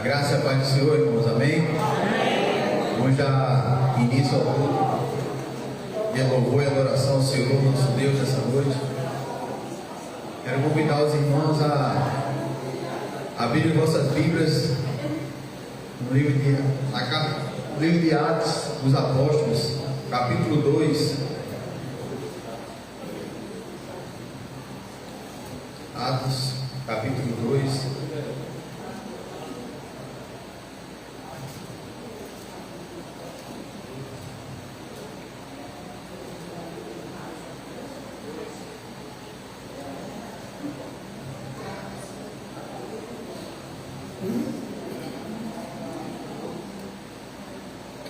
graça e a paz do Senhor, irmãos, amém? Vamos dar início ao culto de louvor e adoração ao Senhor, nosso Deus, nessa noite. Quero convidar os irmãos a abrirem vossas Bíblias no livro de Atos dos Apóstolos, capítulo 2. Atos, capítulo 2.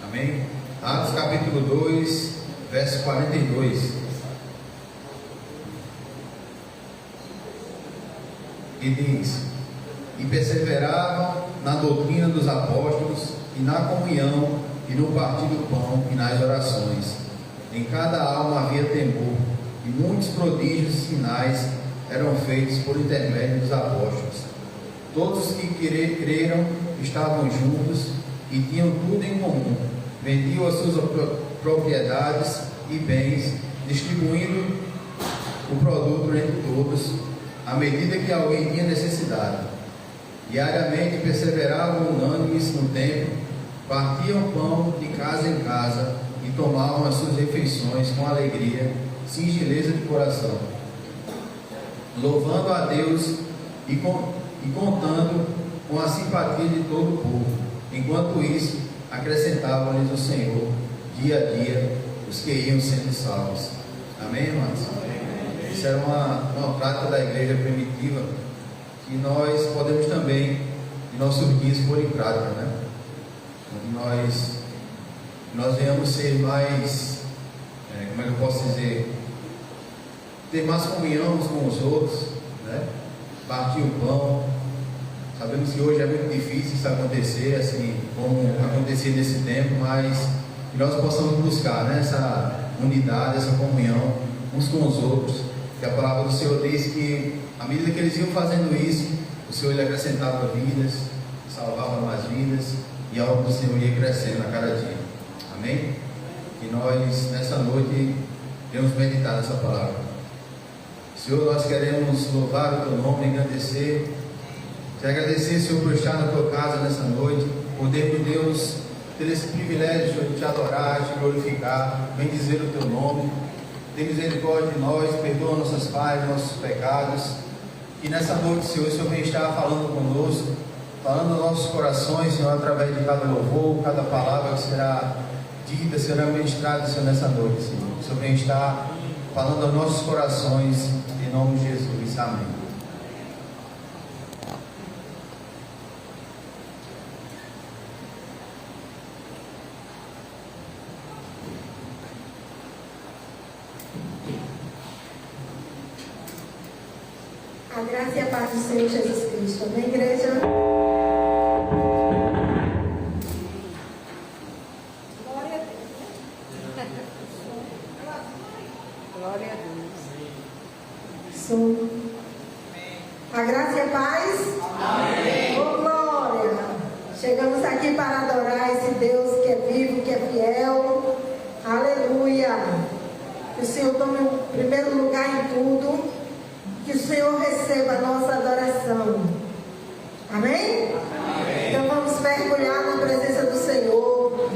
Amém? Atos capítulo 2, verso 42. E diz: E perseveravam na doutrina dos apóstolos, e na comunhão, e no partir do pão, e nas orações. Em cada alma havia temor, e muitos prodígios e sinais eram feitos por intermédio dos apóstolos. Todos os que creram estavam juntos e tinham tudo em comum. Vendiam as suas propriedades e bens, distribuindo o produto entre todos, à medida que alguém tinha necessidade. Diariamente perseveravam unânimes no templo, partiam pão de casa em casa e tomavam as suas refeições com alegria, singeleza de coração, louvando a Deus e contando com a simpatia de todo o povo. Enquanto isso, acrescentava-lhes o Senhor dia a dia os que iam sendo salvos. Amém, irmãos? Amém. Isso era uma prática da igreja primitiva que nós podemos também, em nossos dias, pôr em prática, né? Nós venhamos ser mais, como é que eu posso dizer, ter mais comunhão uns com os outros, né? Partir o pão. Sabemos que hoje é muito difícil isso acontecer, assim como acontecia nesse tempo, mas que nós possamos buscar, né, essa unidade, essa comunhão uns com os outros. Que a palavra do Senhor diz que, à medida que eles iam fazendo isso, o Senhor lhe acrescentava vidas, salvava mais vidas, e a obra do Senhor ia crescendo a cada dia. Amém? Que nós, nessa noite, venhamos meditar nessa palavra. Senhor, nós queremos louvar o Teu nome, engrandecer. Te agradecer, Senhor, por estar na Tua casa nessa noite, poder, Deus, ter esse privilégio, Senhor, de Te adorar, de Te glorificar, bendizer o Teu nome. Tem misericórdia de nós, perdoa nossas falhas, nossos pecados. E nessa noite, Senhor, o Senhor vem estar falando conosco, falando aos nossos corações, Senhor, através de cada louvor, cada palavra que será dita, será ministrada, Senhor, nessa noite, Senhor. O Senhor vem estar falando aos nossos corações, em nome de Jesus. Amém. A graça e a paz do Senhor Jesus Cristo. Amém, igreja? Glória a Deus. Glória a Deus. Som. A graça e a paz? Amém. Oh, glória. Chegamos aqui para adorar esse Deus que é vivo, que é fiel. Aleluia. Que o Senhor tome o primeiro lugar em tudo. Que o Senhor receba a nossa adoração. Amém? Amém? Então vamos mergulhar na presença do Senhor.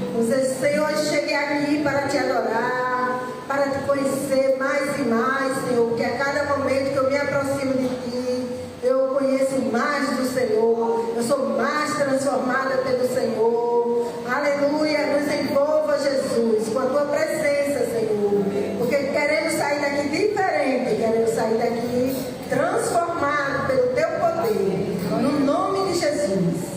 Senhor, eu cheguei aqui para te adorar, para te conhecer mais e mais, Senhor. Porque a cada momento que eu me aproximo de ti, eu conheço mais do Senhor. Eu sou mais transformada pelo Senhor. Aleluia. Nos envolva, Jesus, com a tua presença, Senhor. Porque queremos sair daqui diferente. Queremos sair daqui transformado pelo teu poder. No nome de Jesus.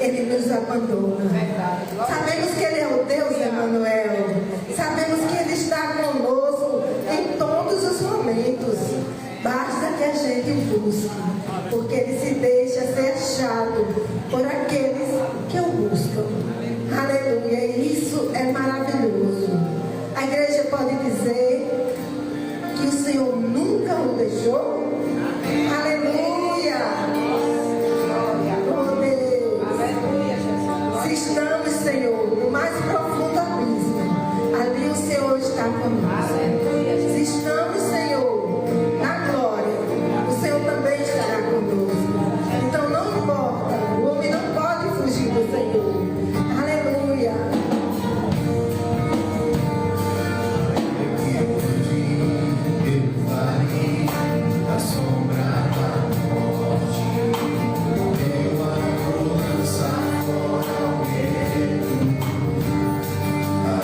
Ele nos abandona. Sabemos que Ele é o Deus Emanuel. Sabemos que Ele está conosco em todos os momentos. Basta que a gente o busque, porque Ele se deixa ser achado por aqueles que o buscam. Aleluia, e isso é maravilhoso. A igreja pode dizer que o Senhor nunca o deixou. Aleluia. Oh Deus. Se estamos, Senhor, no mais profundo abismo, ali o Senhor está conosco. Se estamos, Senhor, na glória, o Senhor também estará conosco. Então não importa, o homem não pode fugir do Senhor. Aleluia. A sombra da morte, eu amo lançar fora o medo,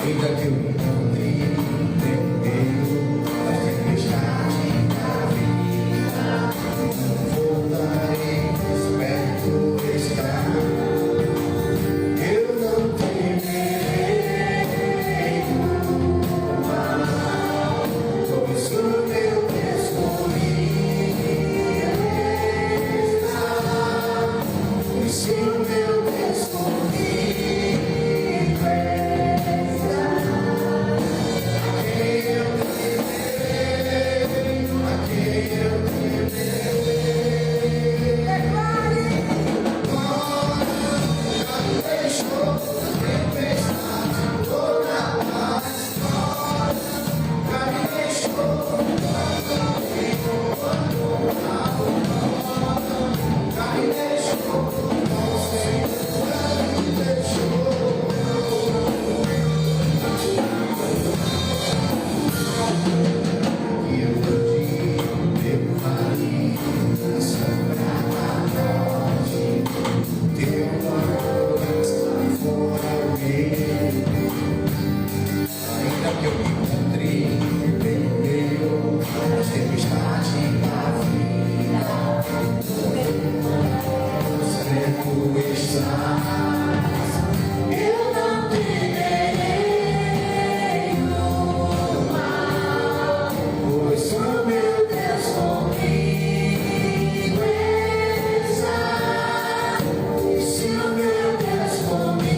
ainda que eu encontre meu medo, a tempestade da vida, voltarei, esperto estar, eu não temerei o mal, pois o meu se o meu Deus comigo está, a quem eu temerei, a quem eu temerei. Declare! Já me deixou a tempestade, toda a paz fora, já me deixou quando ficou abandonado, já me deixou. Ainda que eu me encontrei pelo meio das tempestades da vida, certo estás, eu não temerei o mal, pois o meu Deus comigo está, e se o meu Deus comigo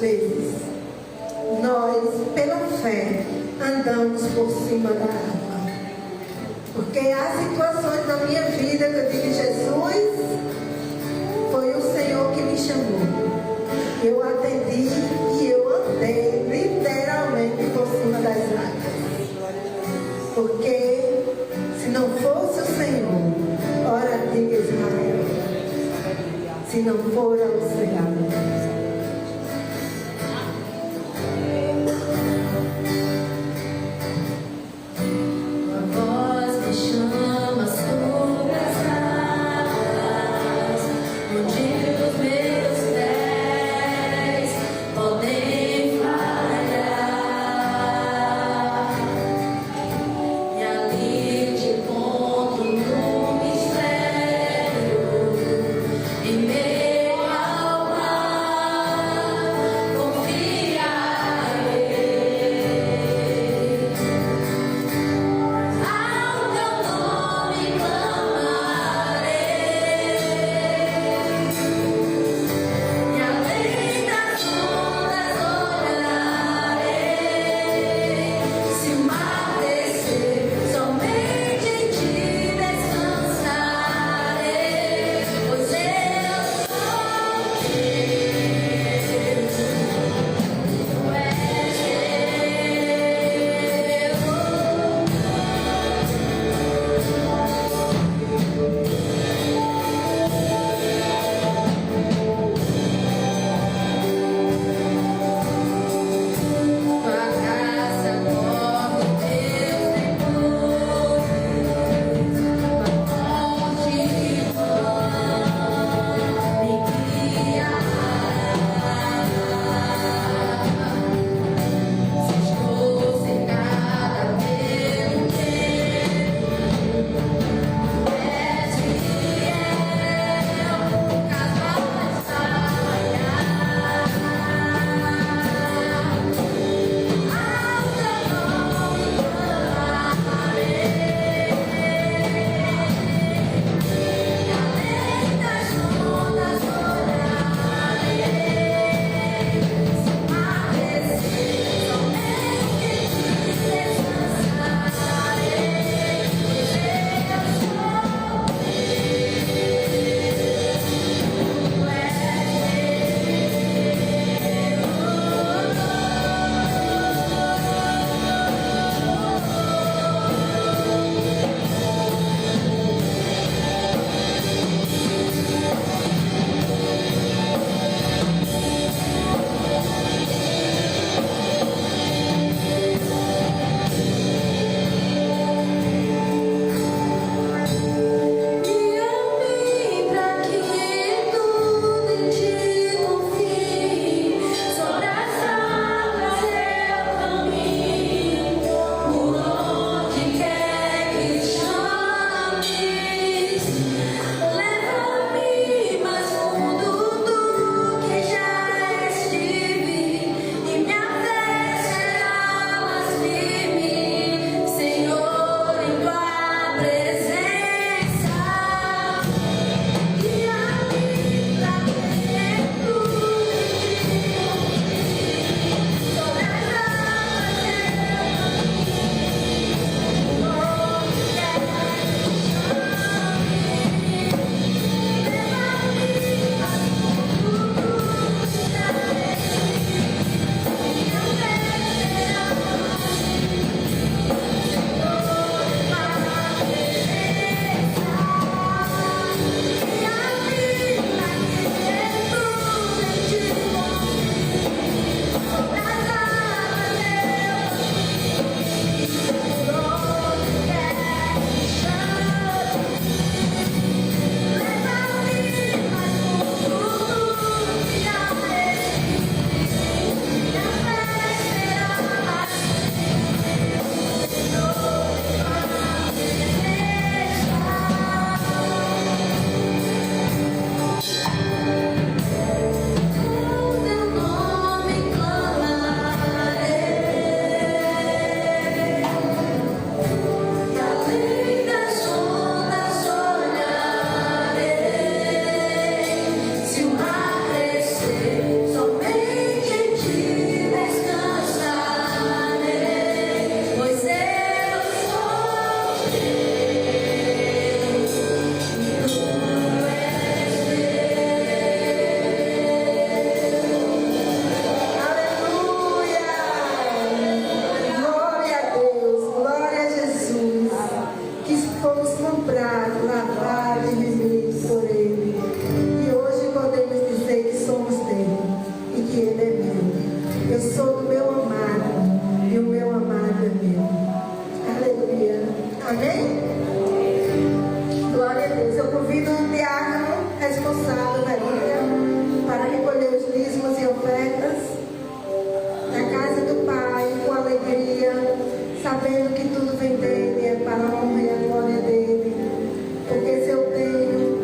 vezes, nós, pela fé, andamos por cima da água. Porque há situações na minha vida que eu digo: Jesus, foi o Senhor que me chamou. Eu atendi e eu andei literalmente por cima das águas. Porque se não fosse o Senhor, ora diga Israel, se não for ao Senhor. Em meio ao mar. ele é meu. Eu sou do meu amado e o meu amado é meu. Aleluia. Amém? Glória a Deus. Eu convido o diácono responsável da ilha para recolher os dízimos e ofertas na casa do Pai com alegria, sabendo que tudo vem dele, é para a honra e a glória dele. Porque se eu tenho,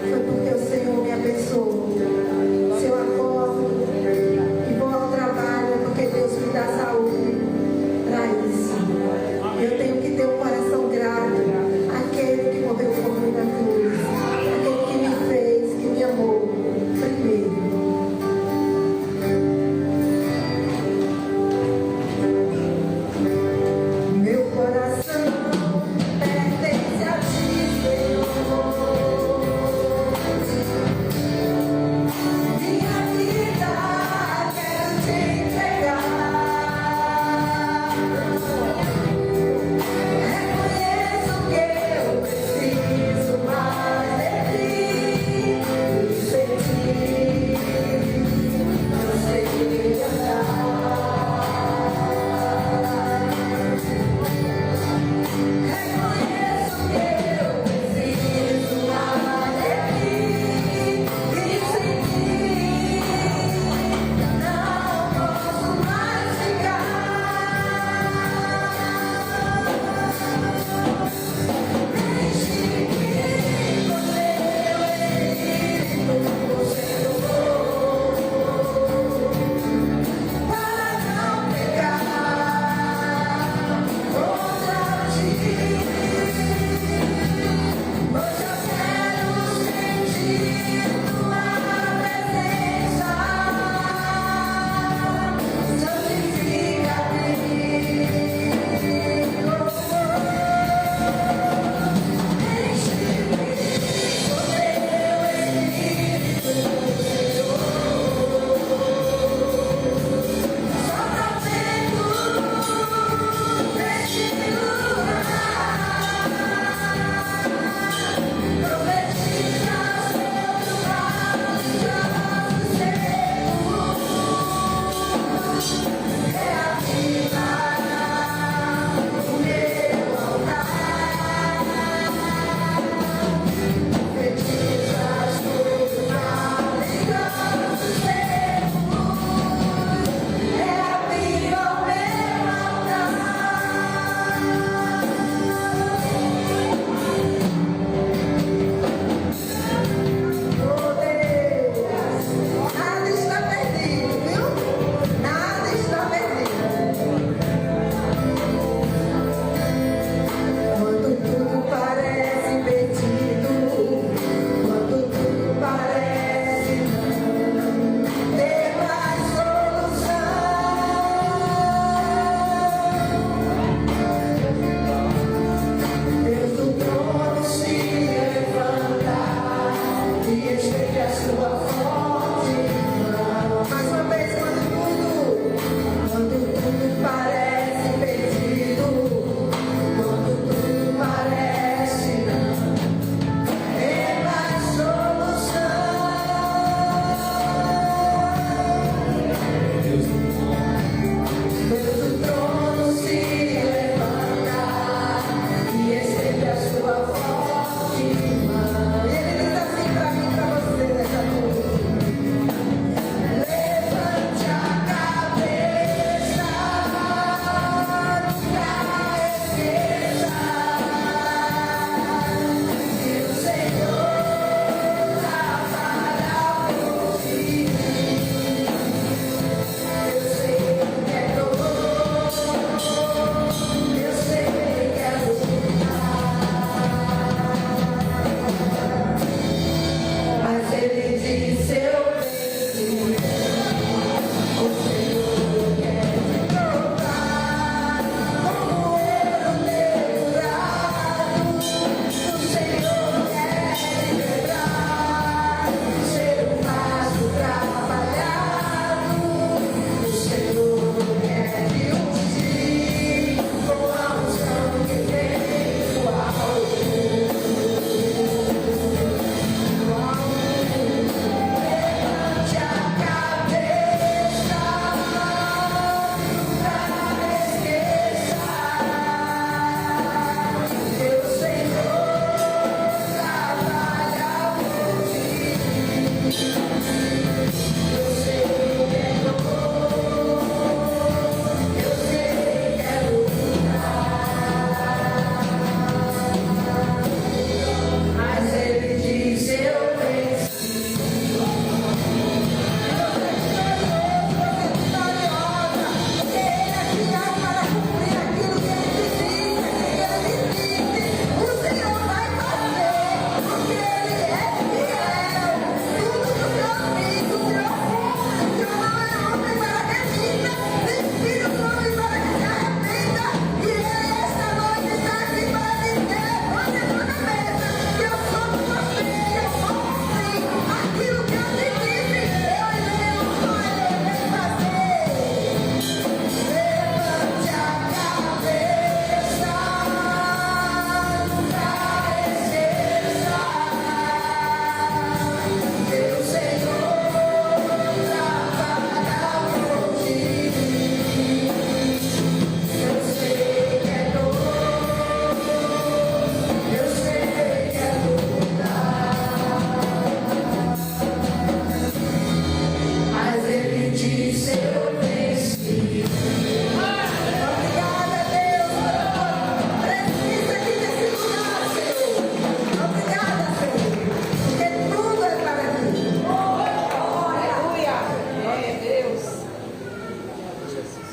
foi porque o Senhor me abençoou. Se eu acordo e vou ao trabalho, é porque Deus me dá saúde para isso. Eu tenho que ter um coração grato àquele que morreu por mim na cruz, aquele que me fez, que me amou primeiro.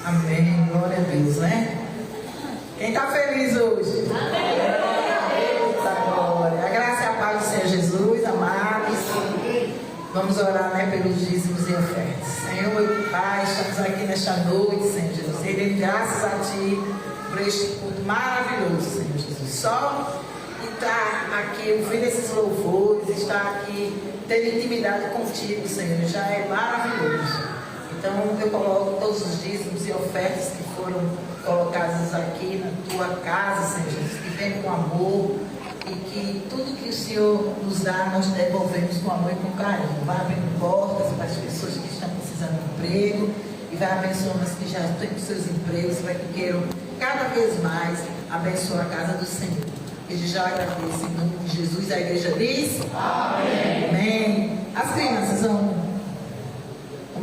Amém, glória a Deus, né? Quem está feliz hoje? Amém. Glória. A graça e a paz do Senhor Jesus, amados. Vamos orar, né, pelos dízimos e ofertas. Senhor, meu Pai, estamos aqui nesta noite, Senhor Jesus. Rendendo graças a Ti por este culto maravilhoso, Senhor Jesus. Só estar aqui ouvindo esses louvores, estar aqui tendo intimidade contigo, Senhor, já é maravilhoso. Então eu coloco todos os dízimos e ofertas que foram colocadas aqui na Tua casa, Senhor Jesus, que vem com amor e que tudo que o Senhor nos dá, nós devolvemos com amor e com carinho. Vai abrindo portas para as pessoas que estão precisando de emprego e vai abençoando as que já têm seus empregos para que queiram cada vez mais abençoar a casa do Senhor. Eu já agradeço em nome de Jesus. A igreja diz: Amém. Amém. As crianças vão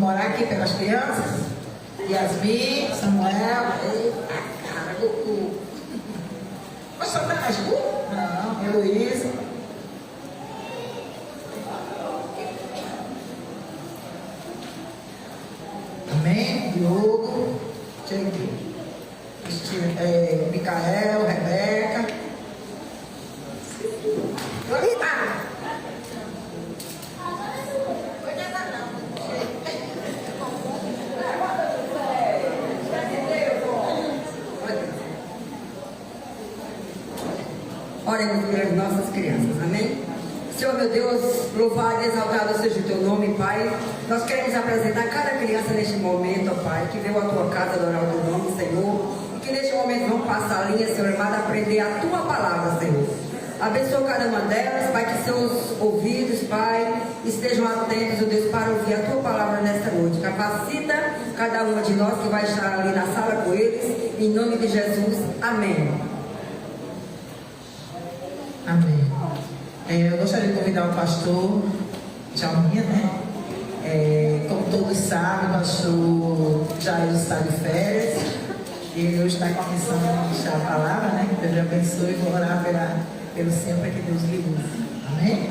orar aqui pelas crianças. Yasmin, Samuel. Eita, cara, Goku. Mas só tá mais Goku? Não, Heloísa. Amém. Diogo. Micael, Rebeca. Eita! Oremos pelas nossas crianças, amém? Senhor meu Deus, louvado e exaltado seja o Teu nome, Pai. Nós queremos apresentar cada criança neste momento, ó Pai, que veio à Tua casa adorar o Teu nome, Senhor. E que neste momento vão passar a linha, Senhor amado, aprender a Tua palavra, Senhor. Abençoa cada uma delas, Pai, que seus ouvidos, Pai, estejam atentos, ó Deus, para ouvir a Tua palavra nesta noite. Capacita cada uma de nós que vai estar ali na sala com eles, em nome de Jesus, amém. Amém. Eu gostaria de convidar o pastor Djalminha, né? Como todos sabem, o pastor Jair está de férias. E ele hoje está com a missão de deixar a palavra, né? Que Deus lhe abençoe e vou orar pelo Senhor para que Deus lhe use. Amém?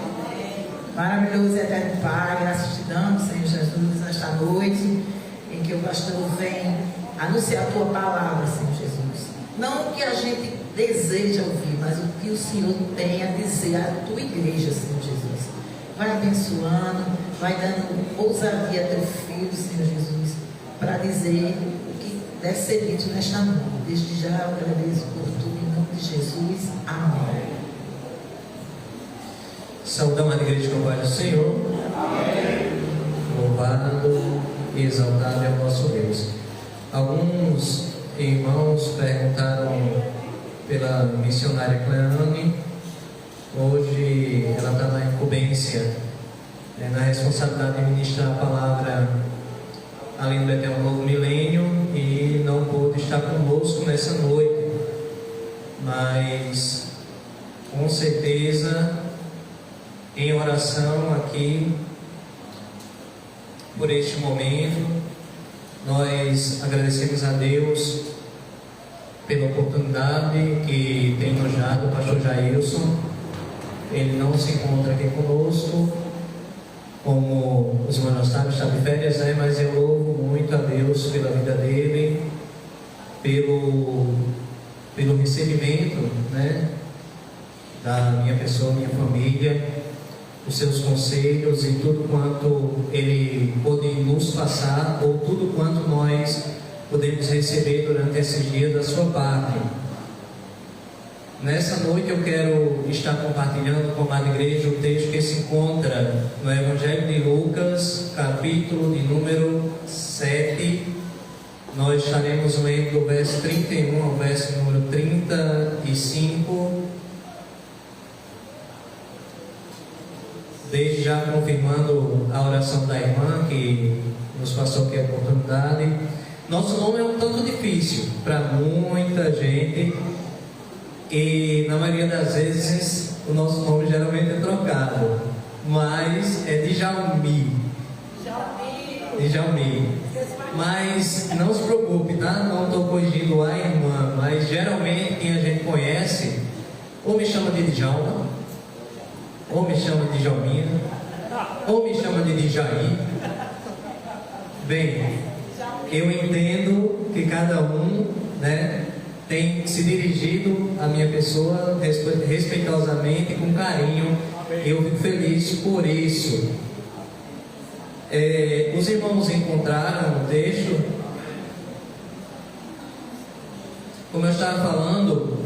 Maravilhoso e eterno Pai, graças te damos, Senhor Jesus, nesta noite em que o pastor vem anunciar a Tua palavra, Senhor Jesus. Não o que a gente deseja ouvir, mas o que o Senhor tem a dizer à Tua igreja, Senhor Jesus. Vai abençoando, vai dando ousadia a Teu filho, Senhor Jesus, para dizer o que deve ser dito nesta noite. Desde já eu agradeço por tudo, em nome de Jesus. Amém. Saudamos a igreja com o Pai do Senhor. Amém. Louvado e exaltado é o nosso Deus. Alguns irmãos perguntaram pela missionária Cleane. Hoje ela está na incumbência, na responsabilidade de ministrar a palavra além do Eterno Novo Milênio, e não pôde estar conosco nessa noite, mas com certeza em oração aqui por este momento. Nós agradecemos a Deus pela oportunidade que tem nos dado o pastor Jailson. Ele não se encontra aqui conosco, como os irmãos sabem, está de férias, né? Mas eu louvo muito a Deus pela vida dele, pelo recebimento, né, da minha pessoa, minha família, os seus conselhos e tudo quanto ele pôde nos passar, ou tudo quanto nós podemos receber durante esses dias da sua parte. Nessa noite eu quero estar compartilhando com a amada igreja o texto que se encontra no Evangelho de Lucas, capítulo de número 7. Nós estaremos lendo do verso 31 ao verso número 35. Desde já confirmando a oração da irmã que nos passou aqui a oportunidade. Nosso nome é um tanto difícil para muita gente, e na maioria das vezes o nosso nome geralmente é trocado, mas é Djalmi. Mas não se preocupe, tá? Não estou corrigindo a irmã, mas geralmente quem a gente conhece ou me chama de Djalma, ou me chama de Djalminha, ou me chama de Djaí. Bem, Eu entendo que cada um, né, tem se dirigido à minha pessoa respeitosamente, com carinho. Eu fico feliz por isso. Os irmãos encontraram o texto. Como eu estava falando,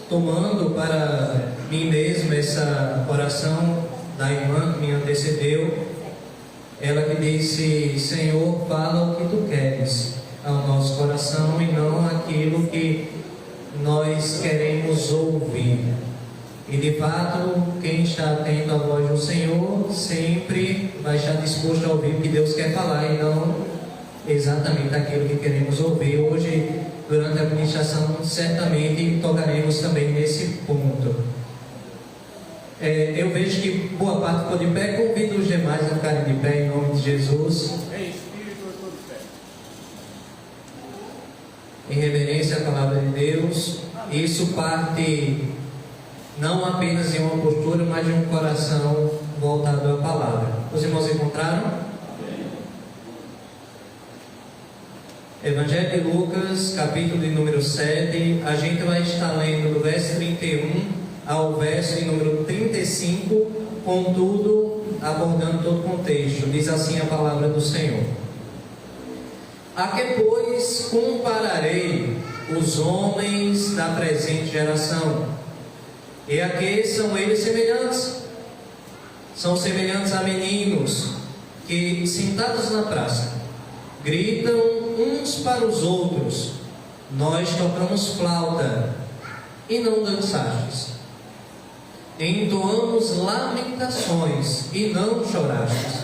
tomando para mim mesmo essa oração da irmã que me antecedeu, ela que disse: Senhor, fala o que tu queres ao nosso coração e não aquilo que nós queremos ouvir. E de fato, quem está atento à voz do Senhor sempre vai estar disposto a ouvir o que Deus quer falar e não exatamente aquilo que queremos ouvir. Hoje, durante a administração, certamente tocaremos também nesse ponto. Eu vejo que boa parte ficou de pé. Convido os demais a ficarem de pé em nome de Jesus. Em reverência à palavra de Deus. Isso parte não apenas de uma postura, mas de um coração voltado à palavra. Os irmãos encontraram? Evangelho de Lucas, capítulo de número 7. A gente vai estar lendo do verso 31 ao verso de número 35, contudo, abordando todo o contexto. Diz assim a palavra do Senhor: A que, pois, compararei os homens da presente geração? E a que são eles semelhantes? São semelhantes a meninos que, sentados na praça, gritam uns para os outros: Nós tocamos flauta e não dançastes, entoamos lamentações e não chorastes.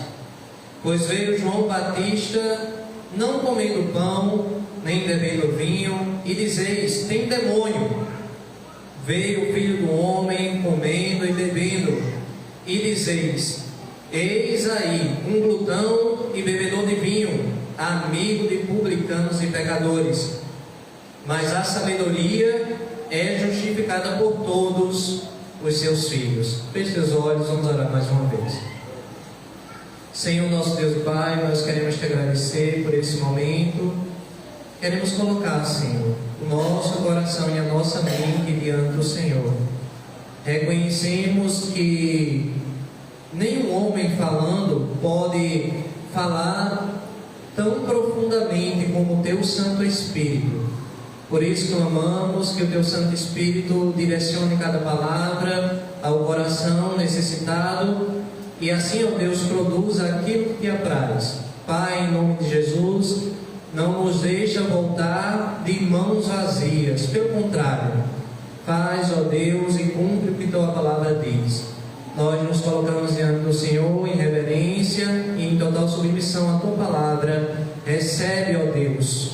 Pois veio João Batista não comendo pão, nem bebendo vinho, e dizeis: tem demônio. Veio o Filho do Homem comendo e bebendo, e dizeis: eis aí um glutão e bebedor de vinho, amigo de publicanos e pecadores. Mas a sabedoria é justificada por todos os seus filhos. Feche seus olhos, vamos orar mais uma vez. Senhor nosso Deus e Pai, nós queremos te agradecer por esse momento. Queremos colocar, Senhor, o nosso coração e a nossa mente diante do Senhor. Reconhecemos que nenhum homem falando pode falar tão profundamente como o Teu Santo Espírito. Por isso clamamos que o Teu Santo Espírito direcione cada palavra ao coração necessitado e assim, ó Deus, produza aquilo que Te apraz. Pai, em nome de Jesus, não nos deixa voltar de mãos vazias. Pelo contrário, faz, ó Deus, e cumpre o que Tua palavra diz. Nós nos colocamos diante do Senhor em reverência e em total submissão à Tua palavra. Recebe, ó Deus,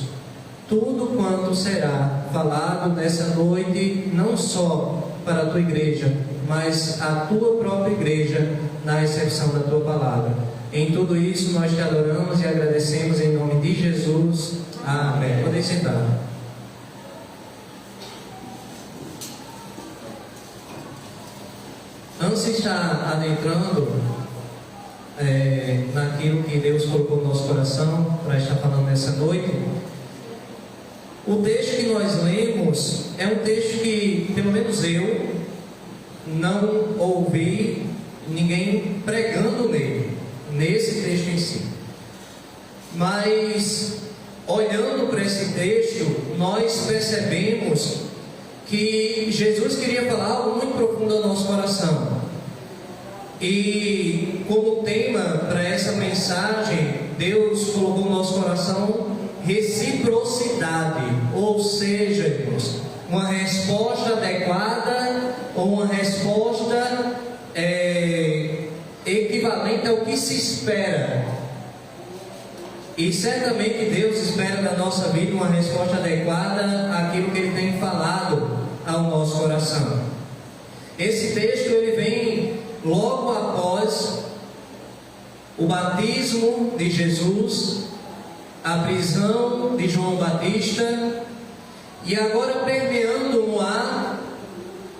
tudo quanto será falado nessa noite, não só para a Tua igreja, mas a Tua própria igreja, na recepção da Tua palavra. Em tudo isso nós Te adoramos e agradecemos em nome de Jesus. Amém. Podem sentar. Antes de estar adentrando naquilo que Deus colocou no nosso coração para estar falando nessa noite, o texto que nós lemos é um texto que, pelo menos eu, não ouvi ninguém pregando nesse texto em si. Mas, olhando para esse texto, nós percebemos que Jesus queria falar algo muito profundo ao nosso coração. E como tema para essa mensagem, Deus colocou no nosso coração reciprocidade, ou seja, irmãos, uma resposta adequada ou uma resposta equivalente ao que se espera. E certamente Deus espera da nossa vida uma resposta adequada àquilo que Ele tem falado ao nosso coração. Esse texto ele vem logo após o batismo de Jesus, a prisão de João Batista, e agora permeando no ar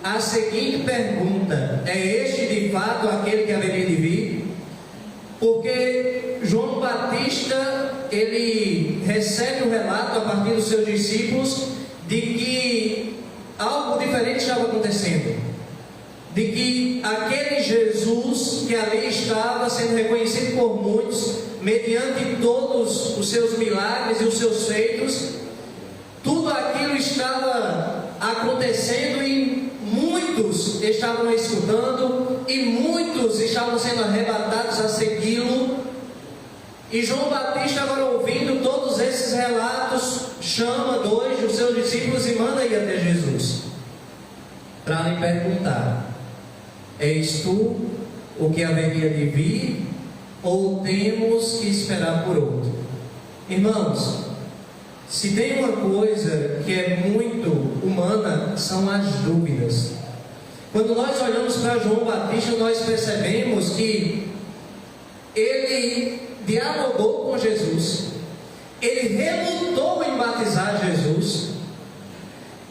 a seguinte pergunta: é este de fato aquele que haveria de vir? Porque João Batista Batista, ele recebe um relato a partir dos seus discípulos de que algo diferente estava acontecendo, de que aquele Jesus que ali estava sendo reconhecido por muitos, mediante todos os seus milagres e os seus feitos, tudo aquilo estava acontecendo e muitos estavam escutando e muitos estavam sendo arrebatados a segui-lo. E João Batista, agora ouvindo todos esses relatos, chama 2 dos seus discípulos e manda ir até Jesus para lhe perguntar: és tu o que haveria de vir, ou temos que esperar por outro? Irmãos, se tem uma coisa que é muito humana, são as dúvidas. Quando nós olhamos para João Batista, nós percebemos que ele dialogou com Jesus, ele relutou em batizar Jesus,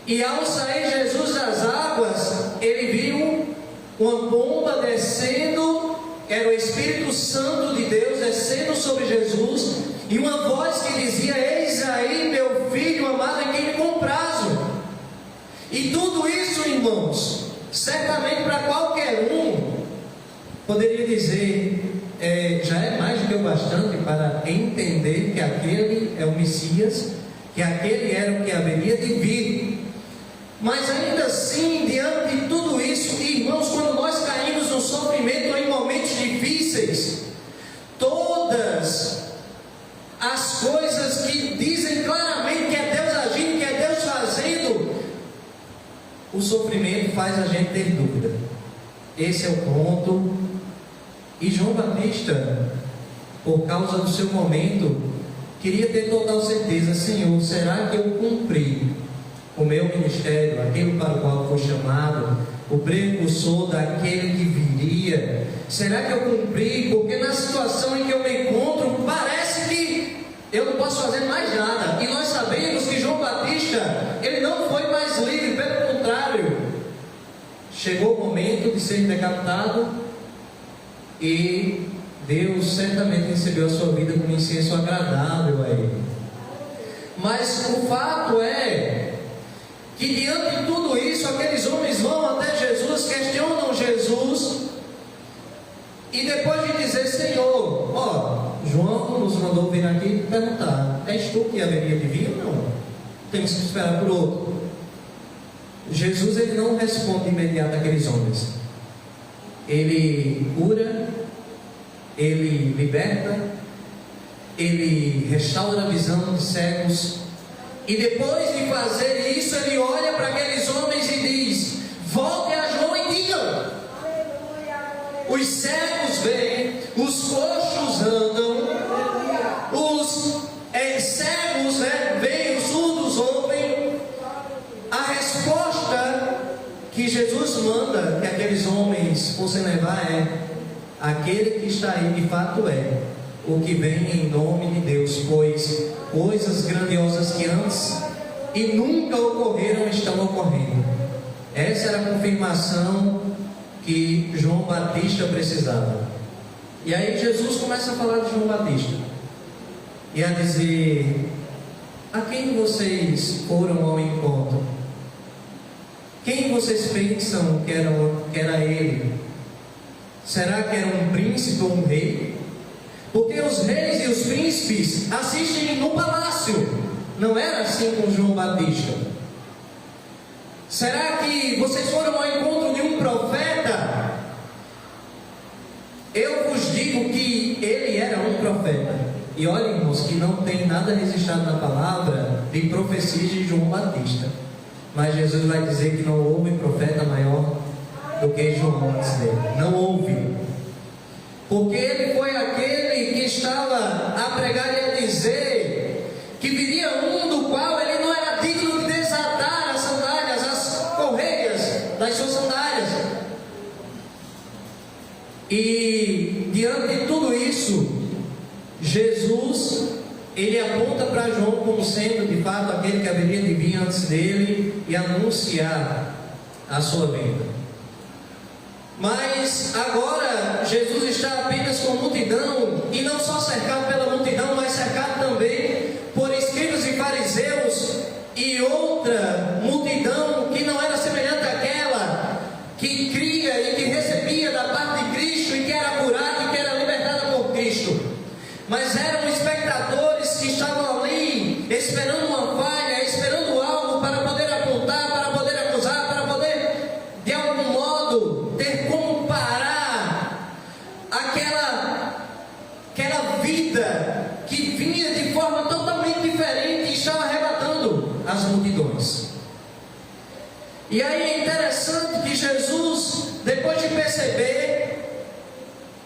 e ao sair Jesus das águas, ele viu uma pomba descendo, era o Espírito Santo de Deus descendo sobre Jesus, e uma voz que dizia: eis aí meu filho amado em quem me comprazo. E tudo isso, irmãos, certamente para qualquer um poderia dizer: já é mais do que o bastante para entender que aquele é o Messias, que aquele era o que haveria de vir. Mas ainda assim, diante de tudo isso, irmãos, quando nós caímos no sofrimento ou em momentos difíceis, todas as coisas que dizem claramente que é Deus agindo, que é Deus fazendo, o sofrimento faz a gente ter dúvida. Esse é o ponto. E João Batista, por causa do seu momento, queria ter total certeza: Senhor, será que eu cumpri o meu ministério, aquilo para o qual fui chamado, o precursor daquele que viria? Será que eu cumpri? Porque na situação em que eu me encontro, parece que eu não posso fazer mais nada. E nós sabemos que João Batista, ele não foi mais livre, pelo contrário, chegou o momento de ser decapitado, e Deus certamente recebeu a sua vida como incenso agradável a ele. Mas o fato é que diante de tudo isso, aqueles homens vão até Jesus, questionam Jesus, e depois de dizer: Senhor, João nos mandou vir aqui perguntar: és tu que haveria de vir ou não? Temos que esperar por outro. Jesus, ele não responde de imediato àqueles homens. Ele cura, ele liberta, ele restaura a visão de cegos, e depois de fazer isso, ele olha para aqueles homens e diz: volte a João e digam. Os cegos veem, os coxos andam, os cegos veem, os surdos ouvem. A resposta que Jesus manda que aqueles homens fossem levar é: aquele que está aí de fato é o que vem em nome de Deus, pois coisas grandiosas que antes e nunca ocorreram estão ocorrendo. Essa era a confirmação que João Batista precisava. E aí Jesus começa a falar de João Batista e a dizer: a quem vocês foram ao encontro? Quem vocês pensam que era ele? Será que era um príncipe ou um rei? Porque os reis e os príncipes assistem no palácio. Não era assim com João Batista. Será que vocês foram ao encontro de um profeta? Eu vos digo que ele era um profeta. E olhem, irmãos, que não tem nada registrado na palavra de profecias de João Batista. Mas Jesus vai dizer que não houve profeta maior do que João antes dele. Não houve. Porque ele foi aquele que estava a pregar e a dizer que viria um do qual ele não era digno de desatar as sandálias, as correias das suas sandálias. E diante de tudo isso, Jesus, ele aponta para João como sendo de fato aquele que haveria de vir antes dele e anunciar a sua vinda. Mas agora Jesus está apenas com multidão, e não só cercado pela multidão, mas cercado também por escribas e fariseus e outra multidão que não era semelhante àquela que cria e que recebia da parte de Cristo e que era curada e que era libertada por Cristo. Mas eram espectadores que estavam ali esperando uma falha, esperando algo para poder apontar, para poder acusar, para poder de algum modo ter como parar aquela vida que vinha de forma totalmente diferente e estava arrebatando as multidões. E aí é interessante que Jesus, depois de perceber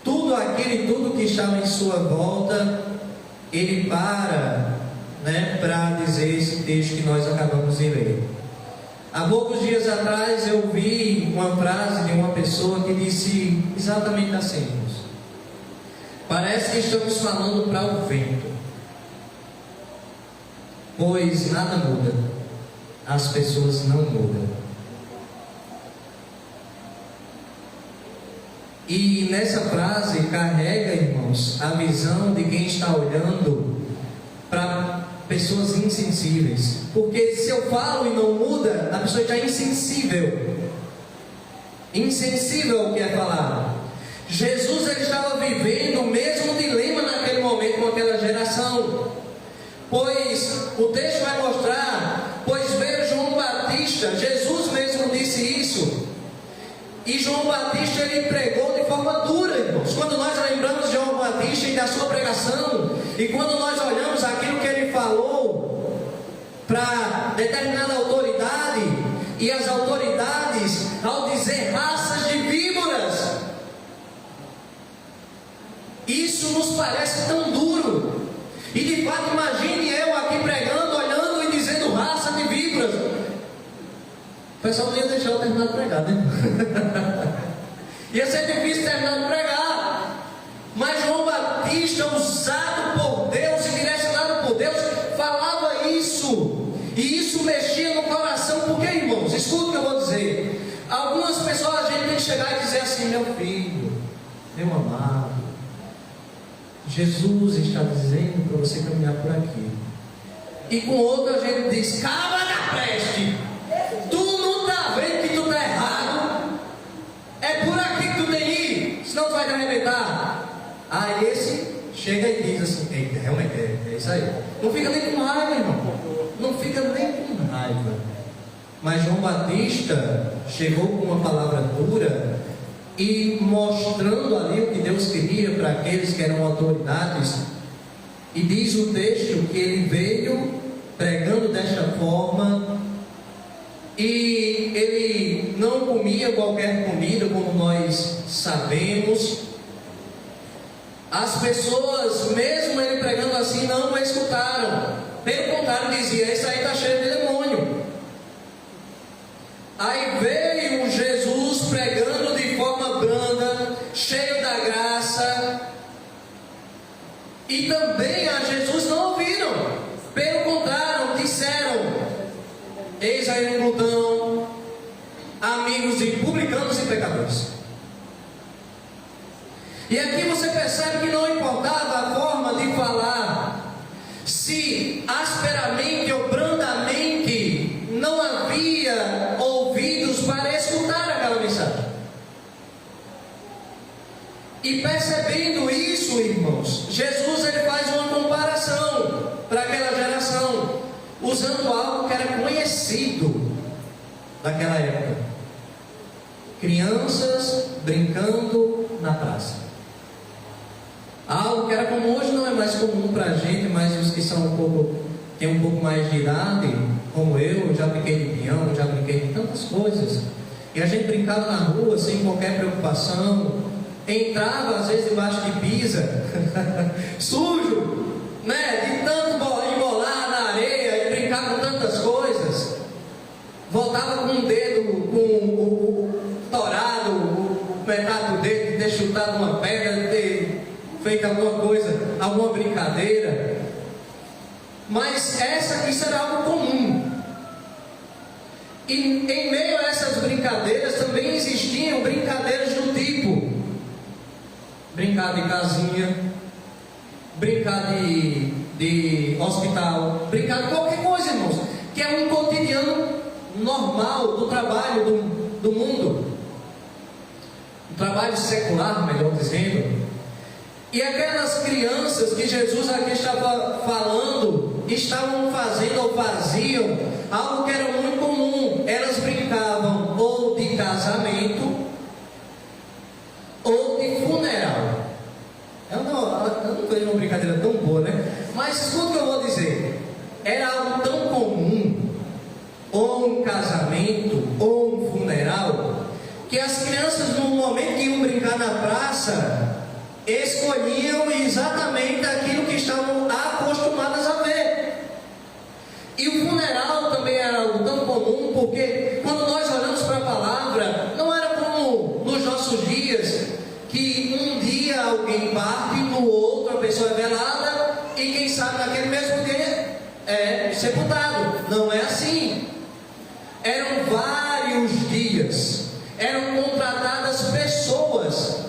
tudo aquilo e tudo que estava em sua volta, ele para dizer esse texto que nós acabamos de ler. Há poucos dias atrás eu vi uma frase de uma pessoa que disse exatamente assim: parece que estamos falando para o vento, pois nada muda, as pessoas não mudam. E nessa frase carrega, irmãos, a visão de quem está olhando para pessoas insensíveis. Porque se eu falo e não muda, a pessoa está insensível. Insensível ao que é falado. Jesus, ele estava vivendo o mesmo dilema naquele momento com aquela geração. Pois o texto vai mostrar, pois veio João Batista, Jesus mesmo disse isso. E João Batista, ele pregou de forma dura, irmãos. Quando nós lembramos de João Batista e da sua pregação, e quando nós olhamos aquilo que ele falou para determinada autoridade, e as autoridades, ao dizer raças de víboras, isso nos parece tão duro. E de fato, imagine eu aqui pregando, olhando e dizendo raça de víboras. O pessoal não ia deixar eu terminar de pregar, né? Ia ser difícil terminar de pregar. Mas João Batista, usado por Deus e direcionado por Deus, falava isso. E isso mexia no coração. Por quê, irmãos? Escuta o que eu vou dizer. Algumas pessoas a gente tem que chegar e dizer assim: meu filho, meu amado, Jesus está dizendo para você caminhar por aqui. E com outro a gente diz: cabra da peste, tu não está vendo que tu está errado? É por aqui que tu tem que ir, senão tu vai te arrebentar. Aí esse chega e diz assim: eita, realmente é isso aí. Não fica nem com raiva, irmão. Não fica nem com raiva. Mas João Batista chegou com uma palavra dura e mostrando ali o que Deus queria para aqueles que eram autoridades. E diz o texto que ele veio pregando desta forma, e ele não comia qualquer comida, como nós sabemos. As pessoas, mesmo ele pregando assim, não o escutaram. Pelo contrário, dizia: esse aí está cheio de demônio. Aí veio Jesus pregando de forma branda, cheio da graça, e também a Jesus não ouviram. Pelo contrário, disseram: eis aí um glutão, amigos de publicanos e pecadores. E aqui você percebe que não importava a forma de falar, se asperamente ou brandamente, não havia ouvidos para escutar aquela mensagem. E percebendo isso, irmãos, Jesus, ele faz uma comparação para aquela geração, usando algo que era conhecido daquela época: crianças brincando na praça. Algo que era comum, hoje não é mais comum para a gente, mas os que são têm um pouco mais de idade, como eu, já brinquei de peão, já brinquei de tantas coisas. E a gente brincava na rua sem qualquer preocupação, entrava às vezes debaixo de pisa, sujo, né? De tanto embolar na areia e brincar com tantas coisas. Voltava com o dedo, com o torado, o metade do dedo, de ter chutado uma pedra, de ter feito alguma coisa, alguma brincadeira. Mas isso era algo comum. E em meio a essas brincadeiras também existiam brincadeiras do brincar de casinha, brincar de hospital, brincar de qualquer coisa, irmãos, que é um cotidiano normal do trabalho do mundo, o trabalho secular, melhor dizendo. E aquelas crianças que Jesus aqui estava falando, estavam fazendo ou faziam algo que era muito comum. Elas brincavam ou de casamento ou de funeral. Eu não vejo uma brincadeira tão boa, né? Mas escuta o que eu vou dizer. Era algo tão comum, ou um casamento, ou um funeral, que as crianças, no momento que iam brincar na praça, escolhiam exatamente aquilo que estavam acostumadas a ver. E o funeral também era algo tão comum, porque quando nós olhamos para a palavra, não era como nos nossos dias, que um dia alguém parte, no outro a pessoa é velada, e quem sabe naquele mesmo dia é sepultado. Não é assim. Eram vários dias, eram contratadas pessoas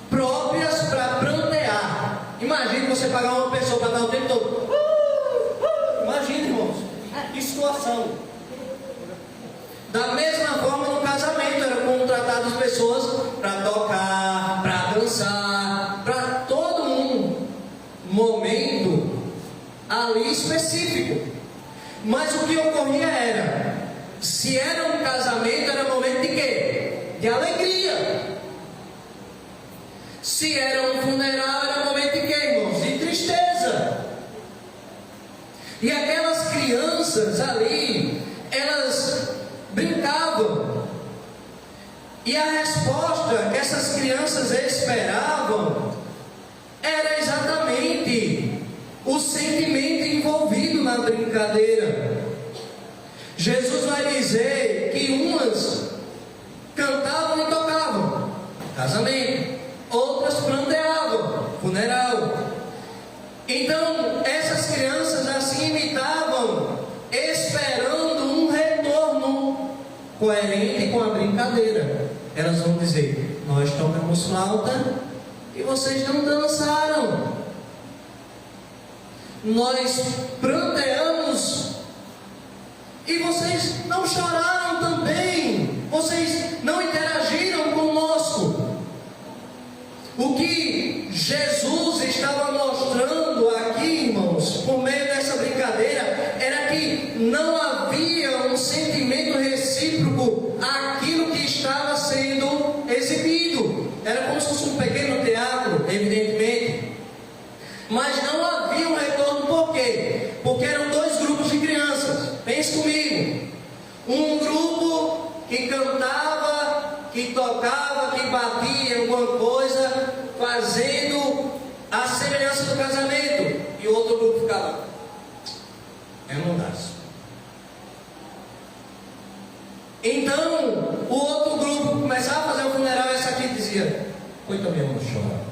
próprias para prantear. Imagine você pagar uma pessoa para dar o tempo todo. Imagine, irmãos, que situação. Da mesma forma, no casamento eram contratadas pessoas para tocar, para dançar, para todo um momento ali específico. Mas o que ocorria era, se era um casamento, era momento de quê? De alegria. Se era um funeral, era momento de quê, irmãos? De tristeza. E aquelas crianças ali, elas brincavam. E a resposta que essas crianças esperavam era exatamente o sentimento envolvido na brincadeira. Jesus vai dizer que umas cantavam e tocavam, casamento, outras pranteavam, funeral. Então essas crianças assim imitavam, esperando um retorno coerente com a brincadeira. Elas vão dizer: nós tocamos flauta e vocês não dançaram, nós pranteamos e vocês não choraram também, vocês não interagiram conosco. O que Jesus estava mostrando aqui, irmãos, por meio dessa brincadeira, era que não havia um sentimento recíproco àquilo que estava sendo exibido. Era como se fosse um pequeno teatro, evidentemente. Mas não havia um retorno. Por quê? Porque eram dois grupos de crianças. Pense comigo. Um grupo que cantava, que tocava, que batia em alguma coisa, fazendo a semelhança do casamento. E o outro grupo ficava: é um laço. Então, o outro grupo começava a fazer o funeral, e essa aqui dizia: foi também, eu não choro.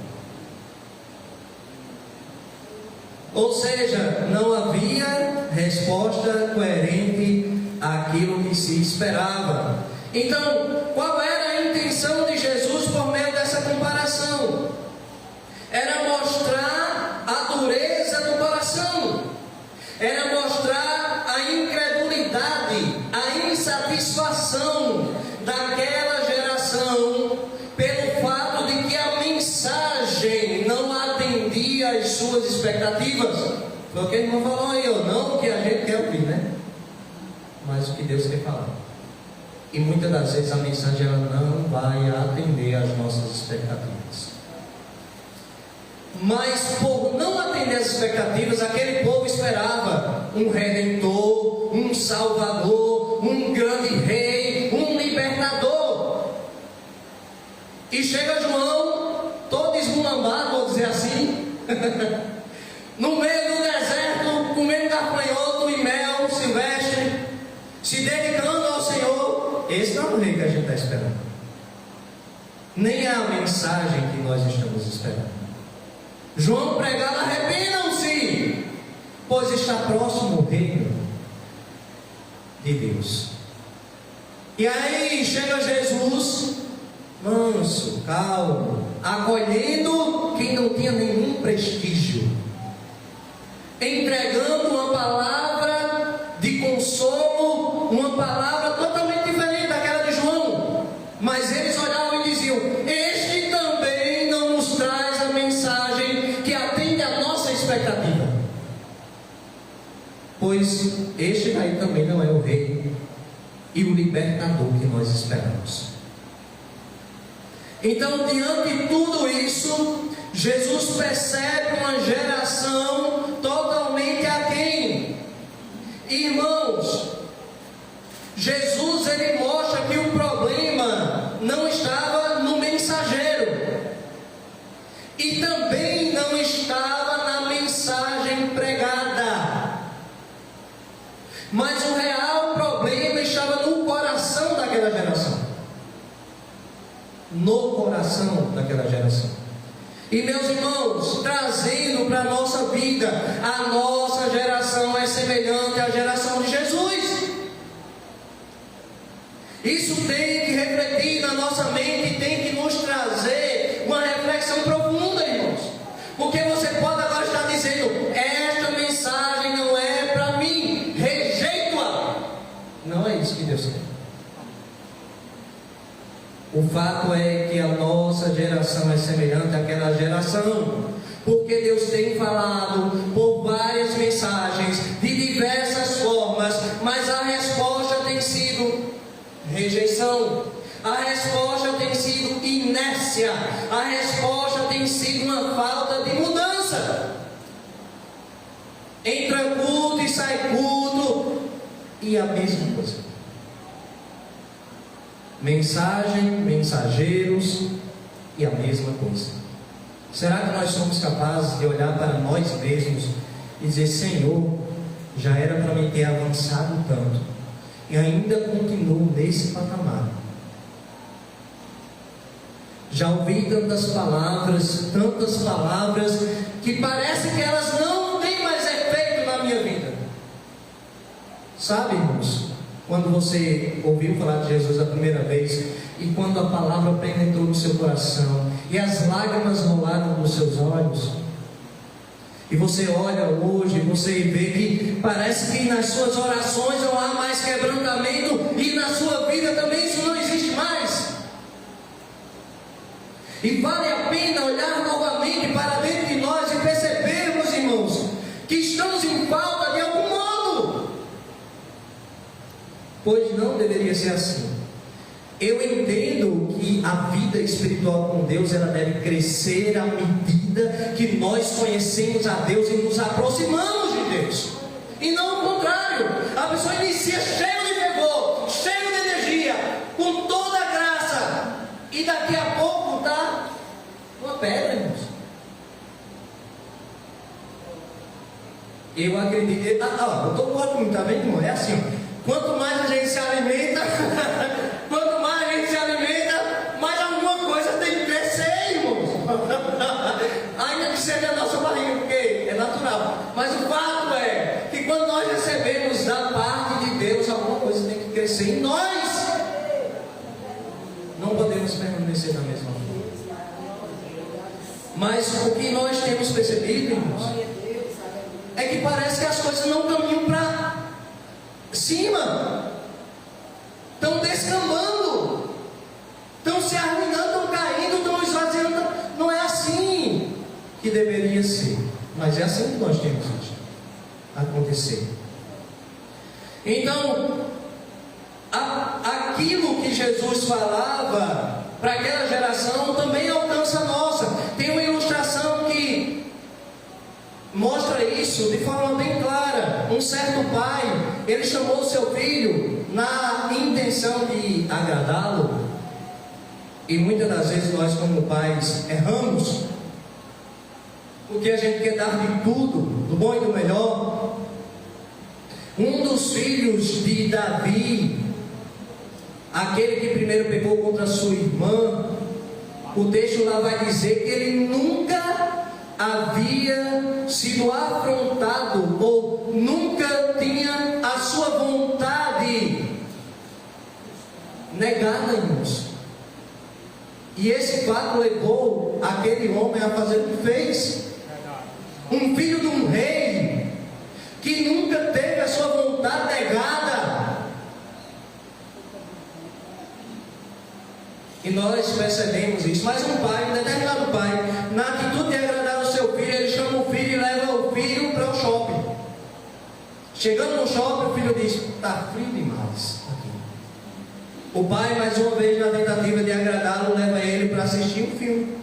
Ou seja, não havia resposta coerente àquilo que se esperava. Então, qual era a intenção de Jesus por meio dessa comparação? Era mostrar a dureza do coração, era mostrar a incredulidade, a insatisfação daquela geração, pelo fato de que a mensagem não atendia às suas expectativas. Foi o que a irmã falou aí, não o que a gente quer ouvir, né? Mas o que Deus quer falar. E muitas das vezes a mensagem ela não vai atender às nossas expectativas. Mas por não atender às expectativas, aquele povo esperava um redentor, um salvador, um grande rei, um libertador. E chega João, todo esmulambado, vou dizer assim, no meio do deserto, comendo gafanhoto e mel silvestre, se dedicando ao Senhor. Esse não é o rei que a gente está esperando, nem é a mensagem que nós estamos esperando. João pregava: arrependam-se, pois está próximo o reino de Deus. E aí chega Jesus, manso, calmo, acolhendo quem não tinha nenhum prestígio, entregando uma palavra de consolo, uma palavra totalmente diferente daquela de João, mas eles olhavam e diziam: este também não nos traz a mensagem que atende à nossa expectativa, pois este daí também não é o rei e o libertador que nós esperamos. Então, diante de tudo isso, Jesus percebe uma geração totalmente aquém. Irmãos, Jesus ele mostra que o problema não estava no mensageiro e também não estava na mensagem pregada, mas o real problema estava no coração daquela geração. No coração daquela geração. E meus irmãos, trazendo para a nossa vida, a nossa geração é semelhante à geração de Jesus. Isso tem que refletir na nossa mente, tem que nos trazer uma reflexão profunda, irmãos. Porque você pode agora estar dizendo: esta mensagem não é para mim, rejeito-a. Não é isso que Deus quer. O fato é que a nossa geração é semelhante àquela geração, porque Deus tem falado por várias mensagens, de diversas formas, mas a resposta tem sido rejeição, a resposta tem sido inércia, a resposta tem sido uma falta de mudança. Entra culto e sai culto, e a mesma coisa. Mensagem, mensageiros e a mesma coisa. Será que nós somos capazes de olhar para nós mesmos e dizer: Senhor, já era para mim ter avançado tanto e ainda continuo nesse patamar? Já ouvi tantas palavras que parece que elas não têm mais efeito na minha vida. Sabe, irmãos, quando você ouviu falar de Jesus a primeira vez, e quando a palavra penetrou no seu coração, e as lágrimas rolaram nos seus olhos, e você olha hoje, você vê que parece que nas suas orações não há mais quebrantamento, e na sua vida também isso não existe mais. E vale a pena olhar novamente para dentro de nós e percebermos, irmãos, que estamos em falta de algum modo. Pois não deveria ser assim. Eu entendo que a vida espiritual com Deus, ela deve crescer à medida que nós conhecemos a Deus e nos aproximamos de Deus, e não o contrário. A pessoa inicia cheio de fervor, cheio de energia, com toda a graça, e daqui a pouco está uma pedra, irmãos. Eu acredito. Eu estou ótimo, está vendo, irmão? É assim, ó. Quanto mais a gente se alimenta, mais alguma coisa tem que crescer, irmãos. Ainda que seja a nossa barriga, porque é natural. Mas o fato é que quando nós recebemos da parte de Deus, alguma coisa tem que crescer em nós. Não podemos permanecer na mesma forma. Mas o que nós temos percebido, irmãos, é que parece que as coisas não caminham para cima, estão descambando, estão se arruinando, estão caindo, estão esvaziando. Não é assim que deveria ser, mas é assim que nós temos hoje acontecer. Então, aquilo que Jesus falava para aquela geração também alcança a nossa. Tem uma ilustração que mostra isso de forma bem clara. Um certo pai, ele chamou o seu filho na intenção de agradá-lo, e muitas das vezes nós, como pais, erramos, porque a gente quer dar de tudo, do bom e do melhor. Um dos filhos de Davi, aquele que primeiro pecou contra sua irmã, o texto lá vai dizer que ele nunca havia sido afrontado, ou nunca tinha a sua vontade negada, irmãos. E esse fato levou aquele homem a fazer o que fez. Um filho de um rei, que nunca teve a sua vontade negada. E nós percebemos isso. Mas um pai, um determinado pai, na atitude de agradar o seu filho, ele chama o filho e leva o filho para o shopping. Chegando no shopping, o filho diz: está frio demais aqui. O pai, mais uma vez, na tentativa de agradá-lo, leva ele para assistir um filme.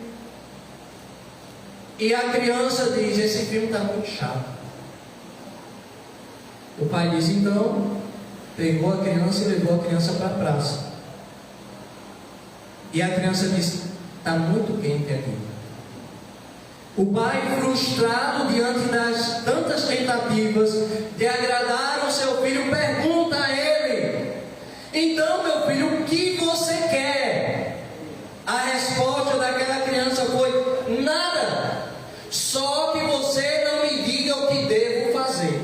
E a criança diz: esse filme está muito chato. O pai diz: então, pegou a criança e levou a criança para a praça. E a criança diz: está muito quente aqui. O pai, frustrado diante das tantas tentativas de agradar o seu filho, pergunta a ele: então, meu filho, o que você quer? A resposta daquela criança foi: nada, só que você não me diga o que devo fazer.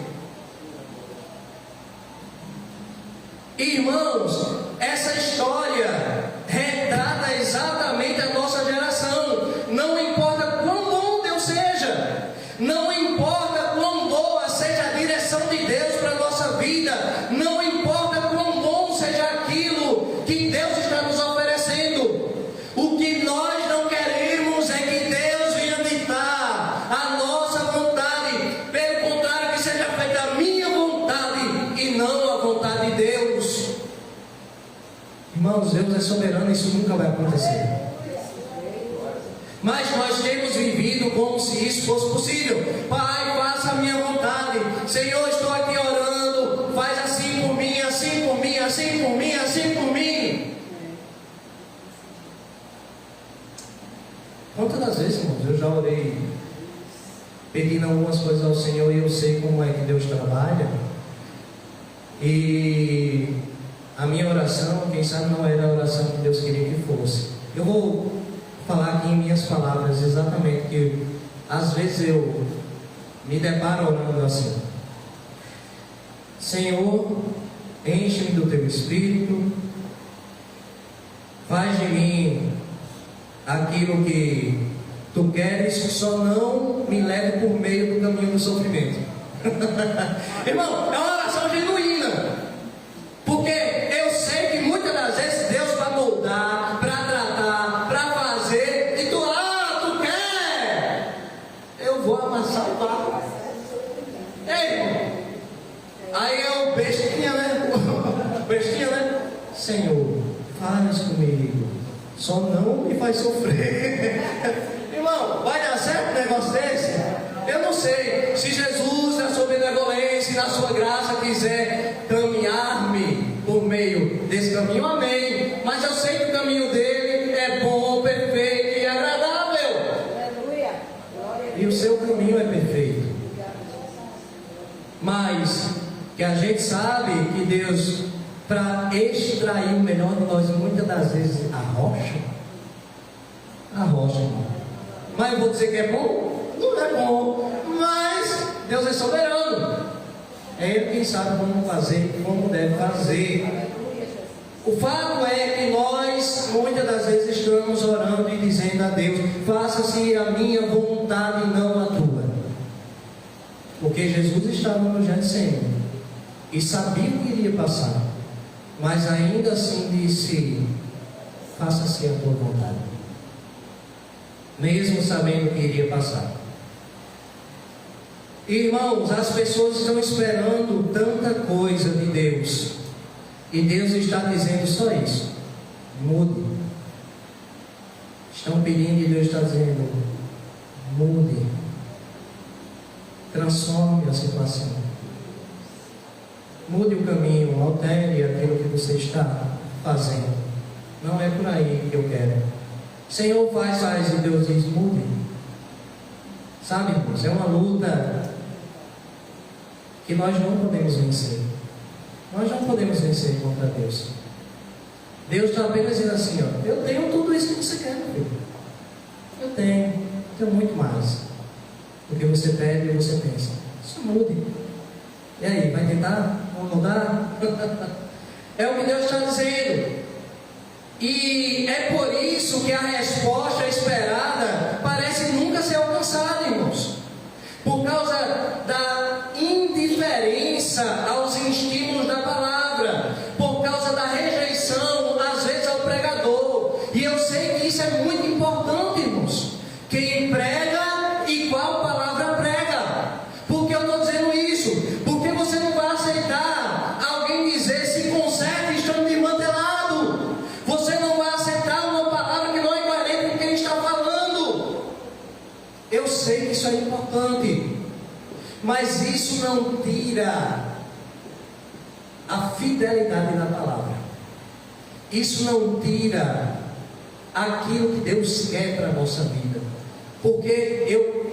Irmãos, essa história retrata exatamente a nossa geração. Não importa quão bom Deus seja, não importa quão boa seja a direção de Deus para a nossa vida, não importa quão bom seja aquilo que Deus está nos oferecendo, o que nós não queremos é que Deus venha ditar a nossa vontade. Pelo contrário, que seja feita a minha vontade e não a vontade de Deus. Irmãos, Deus é soberano, isso nunca vai acontecer. Mas nós temos vivido como se isso fosse possível. Pai, faça a minha vontade. Senhor, estou aqui orando. Faz assim por mim, assim por mim, assim por mim, assim por mim. Quantas das vezes, irmãos, eu já orei pedindo algumas coisas ao Senhor e eu sei como é que Deus trabalha. E a minha oração, quem sabe, não era a oração que Deus queria que fosse. Eu vou falar aqui em minhas palavras exatamente que às vezes eu me deparo orando assim: Senhor, enche-me do teu Espírito, faz de mim aquilo que tu queres, só não me leve por meio do caminho do sofrimento. Irmão, é uma oração genuína, porque eu sei que muitas das vezes Deus vai moldar, para tratar, para fazer, e tu quer, eu vou amassar o barro. Ei, irmão, aí é o bestinha, né? Bestinha, né? Senhor, faz comigo, só não me faz sofrer. Irmão, vai dar certo um negócio desse? Eu não sei. Se Jesus, na sua benevolência e na sua graça, quiser caminhar-me por meio desse caminho, amém. Mas eu sei que o caminho dele é bom, perfeito e agradável. Aleluia. E o seu caminho é perfeito. Mas que a gente sabe que Deus, para extrair o melhor de nós, muitas das vezes arrocha. Mas eu vou dizer que é bom? Não é bom, mas Deus é soberano. É Ele quem sabe como fazer, como deve fazer. O fato é que nós muitas das vezes estamos orando e dizendo a Deus: faça-se a minha vontade e não a tua. Porque Jesus estava no Getsemane e sabia o que iria passar, mas ainda assim disse: faça-se a tua vontade, mesmo sabendo o que iria passar. Irmãos, as pessoas estão esperando tanta coisa de Deus, e Deus está dizendo só isso: mude. Estão pedindo e Deus está dizendo: mude, transforme a situação, mude o caminho, altere aquilo que você está fazendo. Não é por aí que eu quero. Senhor, faz, e Deus diz: mude. Sabe, irmãos, é uma luta que nós não podemos vencer. Nós não podemos vencer contra Deus. Deus está apenas dizendo assim: ó, eu tenho tudo isso que você quer, meu filho. Eu tenho muito mais do que você pede e você pensa. Só mude. E aí, vai tentar? Vamos mudar? É o que Deus está dizendo. E é por isso que a resposta esperada parece nunca ser alcançada, irmãos. Por causa da indiferença aos estímulos da palavra, por causa da rejeição, às vezes, ao pregador. E eu sei que isso é muito importante, irmãos. Quem prega e qual palavra prega. Por que eu estou dizendo isso? Porque você não vai aceitar alguém dizer se conserte estando desmantelado. Você não vai aceitar uma palavra que não é coerente com o que ele está falando. Eu sei que isso é importante, mas isso não tira a fidelidade da palavra. Isso não tira aquilo que Deus quer para a nossa vida. Porque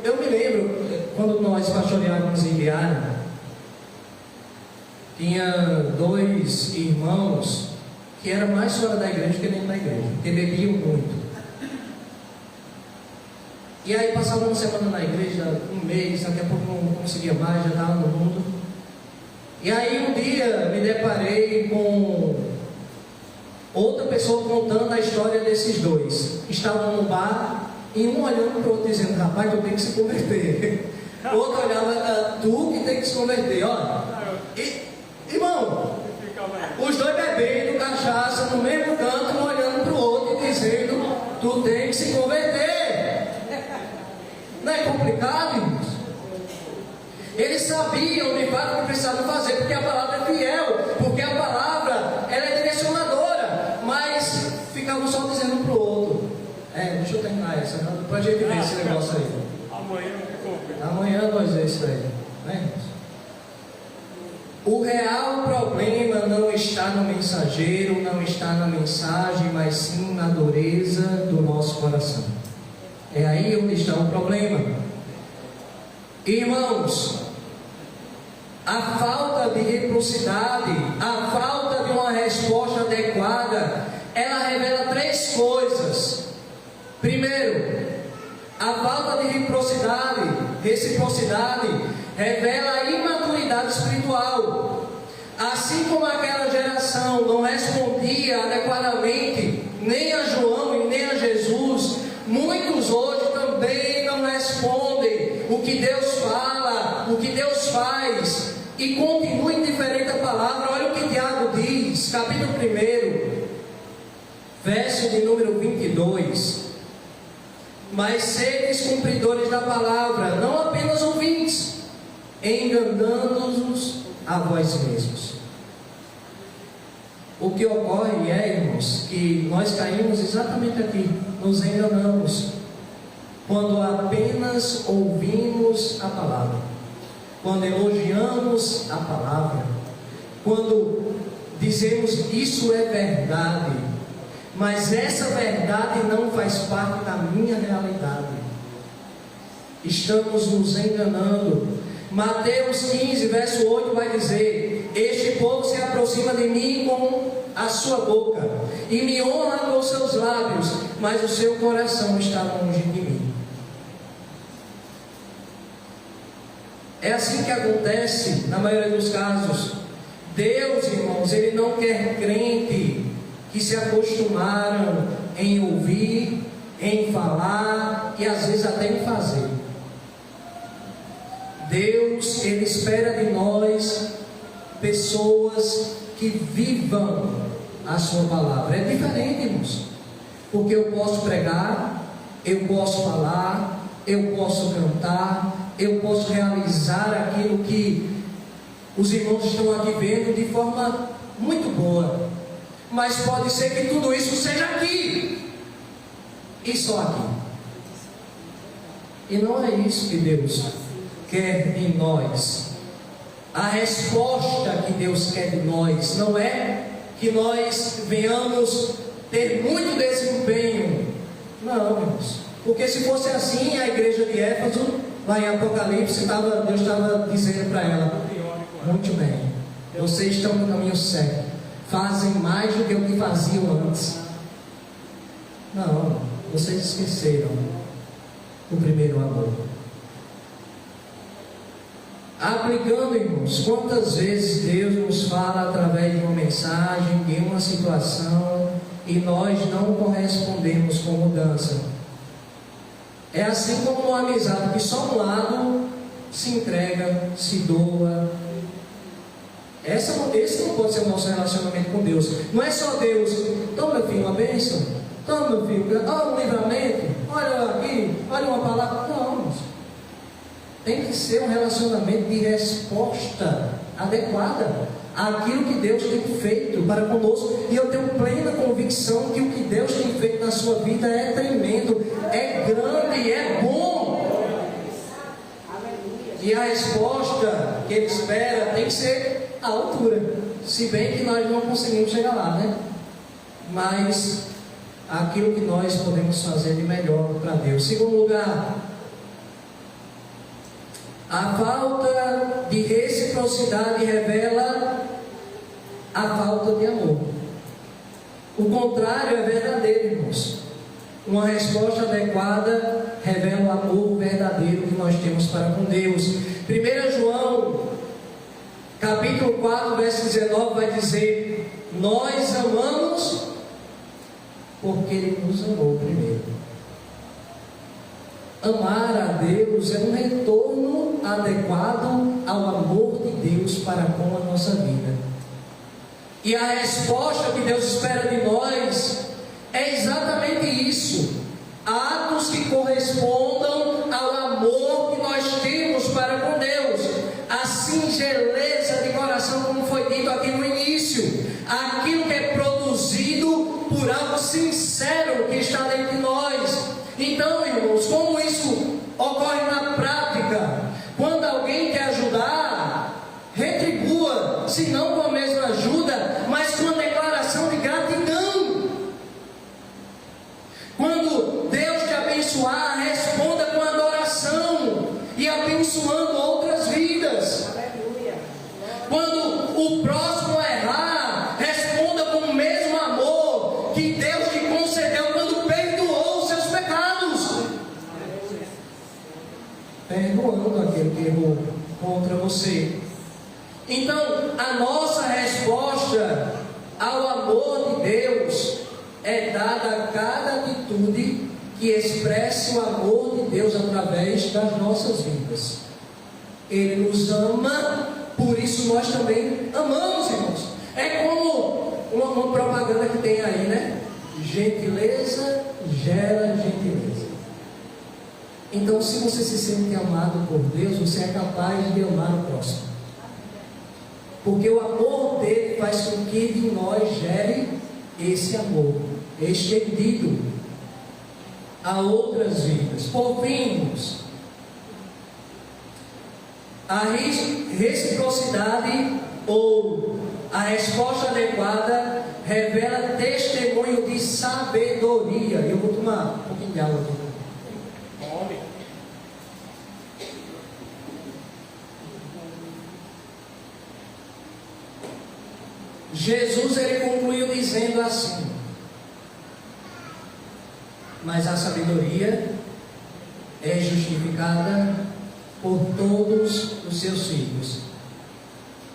eu me lembro, quando nós pastoreávamos em Viana, tinha 2 irmãos que eram mais fora da igreja que dentro da igreja, que bebiam muito. E aí passava uma semana na igreja, um mês, daqui a pouco não conseguia mais, já estava no mundo. E aí um dia me deparei com outra pessoa contando a história desses 2. Estavam no bar e um olhando para o outro dizendo: rapaz, tu tem que se converter. O outro olhava: tu que tem que se converter. Olha, irmão, os 2 bebendo cachaça no mesmo canto, um olhando para o outro e dizendo: tu tem que se converter. Não é complicado, irmãos? Eles sabiam de fato o que precisavam fazer, porque a palavra é fiel, porque a palavra ela é direcionadora, mas ficavam só dizendo um para o outro: deixa eu terminar essa, depois a gente vê esse negócio aí. Amanhã nós vemos isso aí, né, irmãos? O real problema não está no mensageiro, não está na mensagem, mas sim na dureza do nosso coração. É aí onde está o problema. Irmãos, a falta de reciprocidade, a falta de uma resposta adequada, ela revela 3 coisas. Primeiro, a falta de reciprocidade revela a imaturidade espiritual. Assim como aquela geração não respondia adequadamente nem a João e nem a Jesus, muitos hoje também não respondem o que Deus fala, o que Deus faz, e continuam indiferente à palavra. Olha o que Tiago diz, capítulo 1, verso de número 22. Mas sedes cumpridores da palavra, não apenas ouvintes, enganando-nos a vós mesmos. O que ocorre irmãos, que nós caímos exatamente aqui, nos enganamos, quando apenas ouvimos a palavra, quando elogiamos a palavra, quando dizemos isso é verdade, mas essa verdade não faz parte da minha realidade. Estamos nos enganando. Mateus 15, verso 8 vai dizer: este povo se aproxima de mim com a sua boca e me honra com os seus lábios, mas o seu coração está longe de mim. É assim que acontece na maioria dos casos. Deus, irmãos, Ele não quer crente que se acostumaram em ouvir, em falar e às vezes até em fazer. Deus, Ele espera de nós pessoas que vivam a sua palavra. É diferente, irmãos, porque eu posso pregar, eu posso falar, eu posso cantar, eu posso realizar aquilo que os irmãos estão aqui vendo de forma muito boa, mas pode ser que tudo isso seja aqui e só aqui. E não é isso que Deus quer em nós. A resposta que Deus quer de nós não é que nós venhamos ter muito desempenho. Não, irmãos, porque se fosse assim, a igreja de Éfeso, lá em Apocalipse, Deus estava dizendo para ela: muito bem, vocês estão no caminho certo, fazem mais do que o que faziam antes. Não, vocês esqueceram o primeiro amor. Aplicando, irmãos, quantas vezes Deus nos fala através de uma mensagem, de uma situação, e nós não correspondemos com mudança. É assim como uma amizade que só um lado se entrega, se doa. Esse não pode ser o nosso relacionamento com Deus. Não é só Deus, toma meu filho uma bênção, toma meu filho, olha um livramento, olha aqui, olha uma palavra. Não, tem que ser um relacionamento de resposta adequada àquilo que Deus tem feito para conosco. E eu tenho plena convicção que o que Deus tem feito na sua vida é tremendo, é grande, é bom. E a resposta que Ele espera tem que ser à altura, se bem que nós não conseguimos chegar lá, né? Mas aquilo que nós podemos fazer de melhor para Deus. Segundo lugar, a falta de reciprocidade revela a falta de amor. O contrário é verdadeiro, irmãos. Uma resposta adequada revela o amor verdadeiro que nós temos para com Deus. 1 João capítulo 4, verso 19 vai dizer: nós amamos porque Ele nos amou primeiro. Amar a Deus é um retorno adequado ao amor de Deus para com a nossa vida. E a resposta que Deus espera de nós é exatamente isso: atos que correspondam ao amor que nós temos para com Deus, a singeleza de coração, como foi dito aqui no início, aquilo que é produzido por algo sincero que está dentro de nós. Então, irmãos, como isso ocorre na prática? Quando alguém quer ajudar, retribua, se não com a mesma ajuda, mas com a declaração de gratidão. Quando Deus te abençoar, responda com adoração e abençoando outras vidas. Quando o próximo errar, responda com o mesmo amor que Deus te concedeu quando perdoou os seus pecados, perdoando aquele que errou contra você. Então, a nossa resposta ao amor de Deus é dada a cada atitude que expresse o amor de Deus através das nossas vidas. Ele nos ama, por isso nós também amamos, irmãos. É como uma propaganda que tem aí, né? Gentileza gera gentileza. Então, se você se sente amado por Deus, você é capaz de amar o próximo, porque o amor dele faz com que de nós gere esse amor estendido a outras vidas. Por fim, irmãos, a reciprocidade ou a resposta adequada revela testemunho de sabedoria. Eu vou tomar um pouquinho de água aqui. Jesus, ele concluiu dizendo assim: mas a sabedoria é justificada por todos os seus filhos.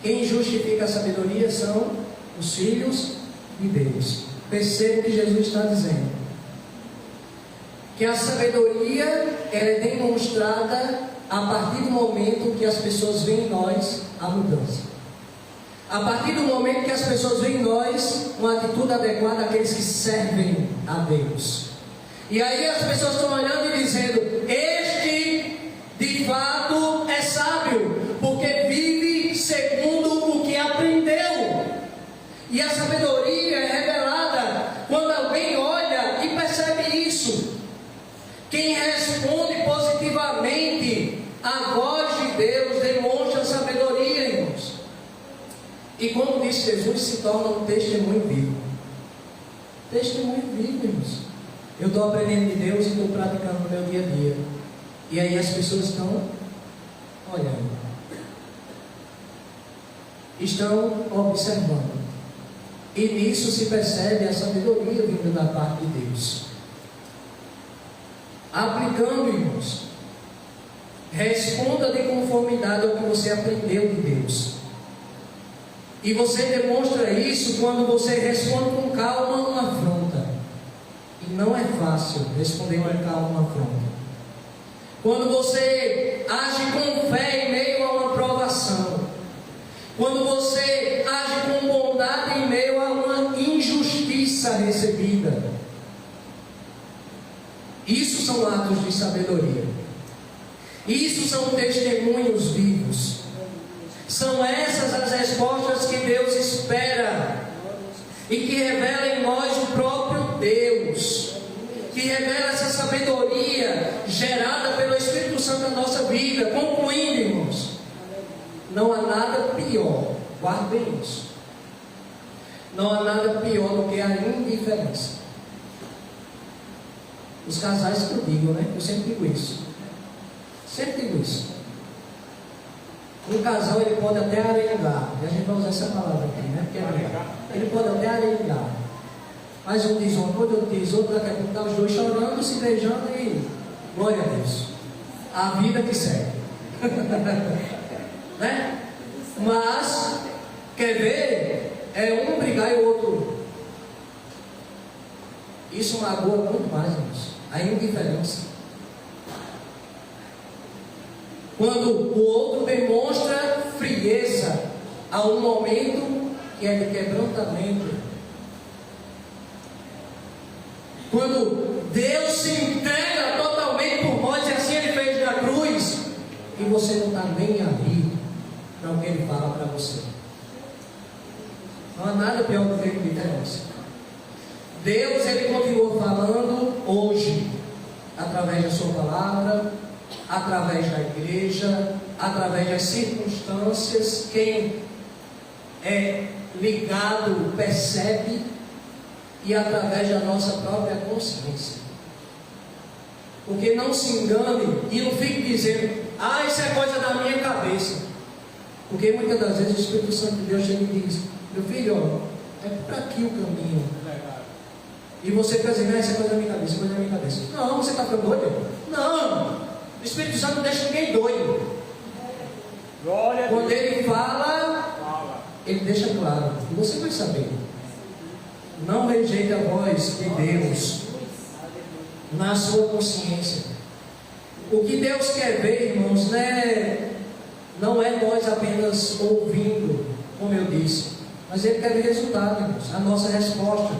Quem justifica a sabedoria são os filhos de Deus. Perceba o que Jesus está dizendo: que a sabedoria é demonstrada a partir do momento que as pessoas veem em nós a mudança. A partir do momento que as pessoas veem em nós uma atitude adequada àqueles que servem a Deus. E aí as pessoas estão olhando e dizendo: este de fato é sábio, porque vive segundo o que aprendeu. E a sabedoria é revelada quando alguém olha e percebe isso. Quem responde positivamente à voz de Deus demonstra sabedoria, irmãos. E como disse Jesus, se torna um testemunho vivo. Testemunho vivo, irmãos. Eu estou aprendendo de Deus e estou praticando no meu dia a dia. E aí as pessoas estão olhando, estão observando. E nisso se percebe a sabedoria vinda da parte de Deus. Aplicando, irmãos, responda de conformidade ao que você aprendeu de Deus. E você demonstra isso quando você responde com calma uma afronta. que não é fácil responder com calma uma afronta. Quando você age com fé em meio a uma provação, quando você age com bondade em meio a uma injustiça recebida, isso são atos de sabedoria. Isso são testemunhos vivos. São essas as respostas que Deus espera e que revela em nós o próprio Deus, que revela essa sabedoria gerada pelo Espírito Santo na nossa vida. Concluindo, irmãos, não há nada pior, guardem isso, não há nada pior do que a indiferença. Os casais que eu digo, né? Eu sempre digo isso. Sempre digo isso. Um casal, ele pode até arengar, e a gente vai usar essa palavra aqui, né? Porque ele pode até arengar. Mas um diz uma coisa, outro diz outra, daqui a pouco está os dois chorando, se beijando e glória a Deus. A vida que segue. Né? Mas, quer ver, é um brigar e o outro. Isso magoa muito mais, irmãos. A indiferença. Quando o outro demonstra frieza a um momento que é de quebrantamento. Quando Deus se entrega totalmente por nós, e assim Ele fez na cruz, e você não está nem aí para o que Ele fala para você. Não há nada pior do que indiferença. Deus, Ele continua falando hoje, através da sua palavra, através da igreja, através das circunstâncias. Quem é ligado percebe, e através da nossa própria consciência. Porque não se engane e não fique dizendo: ah, isso é coisa da minha cabeça. Porque muitas das vezes o Espírito Santo de Deus chega e diz: meu filho, ó, é por aqui o caminho. E você pensa: não, isso é coisa da minha cabeça, coisa da minha cabeça. Não, você está ficando doido? Não, o Espírito Santo não deixa ninguém doido. Quando Ele fala, Ele deixa claro, e você vai saber. Não rejeite a voz de Deus na sua consciência. O que Deus quer ver, irmãos, né, não é nós apenas ouvindo, como eu disse, mas Ele quer ver resultado, irmãos. A nossa resposta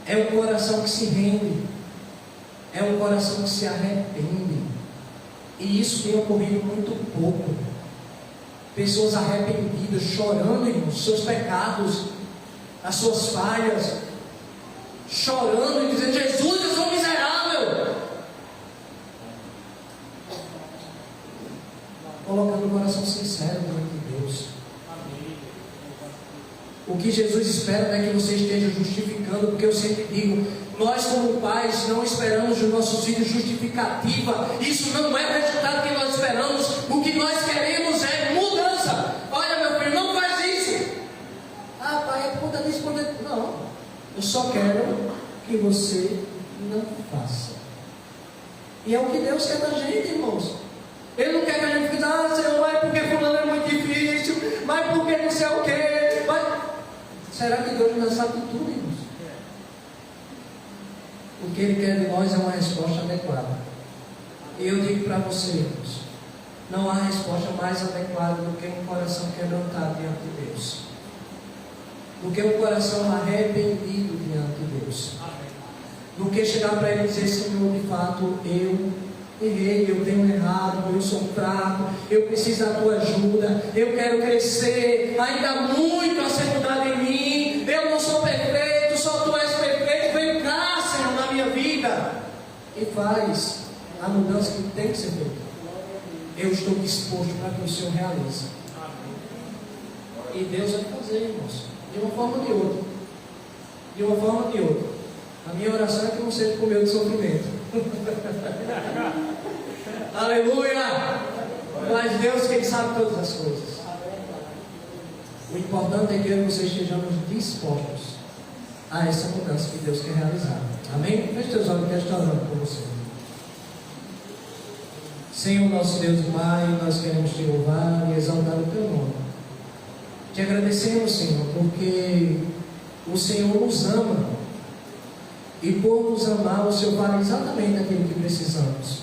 é um coração que se rende, é um coração que se arrepende. E isso tem ocorrido muito pouco. Pessoas arrependidas, chorando, irmãos, seus pecados, as suas falhas, chorando e dizendo: Jesus, eu sou miserável. Colocando o coração sincero diante de Deus. O que Jesus espera não é que você esteja justificando, porque eu sempre digo: nós como pais não esperamos dos nossos filhos justificativa. Isso não é o resultado que nós esperamos. O que nós queremos é mudança. Olha, meu filho, não faz isso. Ah, pai, é por conta disso, por conta disso. Não, eu só quero que você não faça. E é o que Deus quer da gente, irmãos. Ele não quer que a gente fique: ah, Senhor, mas porque fulano é muito difícil, mas porque não sei o quê. Mas... será que Deus não sabe tudo, irmãos? O que Ele quer de nós é uma resposta adequada. E eu digo para você, irmãos, não há resposta mais adequada do que um coração quebrantado diante de Deus, do que um coração arrependido diante de Deus, do que chegar para Ele e dizer: Senhor, de fato, eu errei, eu tenho errado, eu sou fraco, eu preciso da Tua ajuda, eu quero crescer, ainda há muito a ser mudado em mim, eu não sou perfeito, só Tu és perfeito, vem cá, Senhor, na minha vida, e faz a mudança que tem que ser feita. Eu estou disposto para que o Senhor realize. E Deus vai fazer, irmãos, de uma forma ou de outra. De uma forma ou de outra. A minha oração é que não seja por meio de sofrimento. Aleluia! Mas Deus, quem sabe todas as coisas. O importante é que eu e você estejamos dispostos a essa mudança que Deus quer realizar. Amém? Feche teus olhos, que eu estou orando por você. Senhor, nosso Deus e Pai, nós queremos te louvar e exaltar o teu nome. Te agradecemos, Senhor, porque o Senhor nos ama. E por nos amar, o Senhor fala exatamente aquilo que precisamos.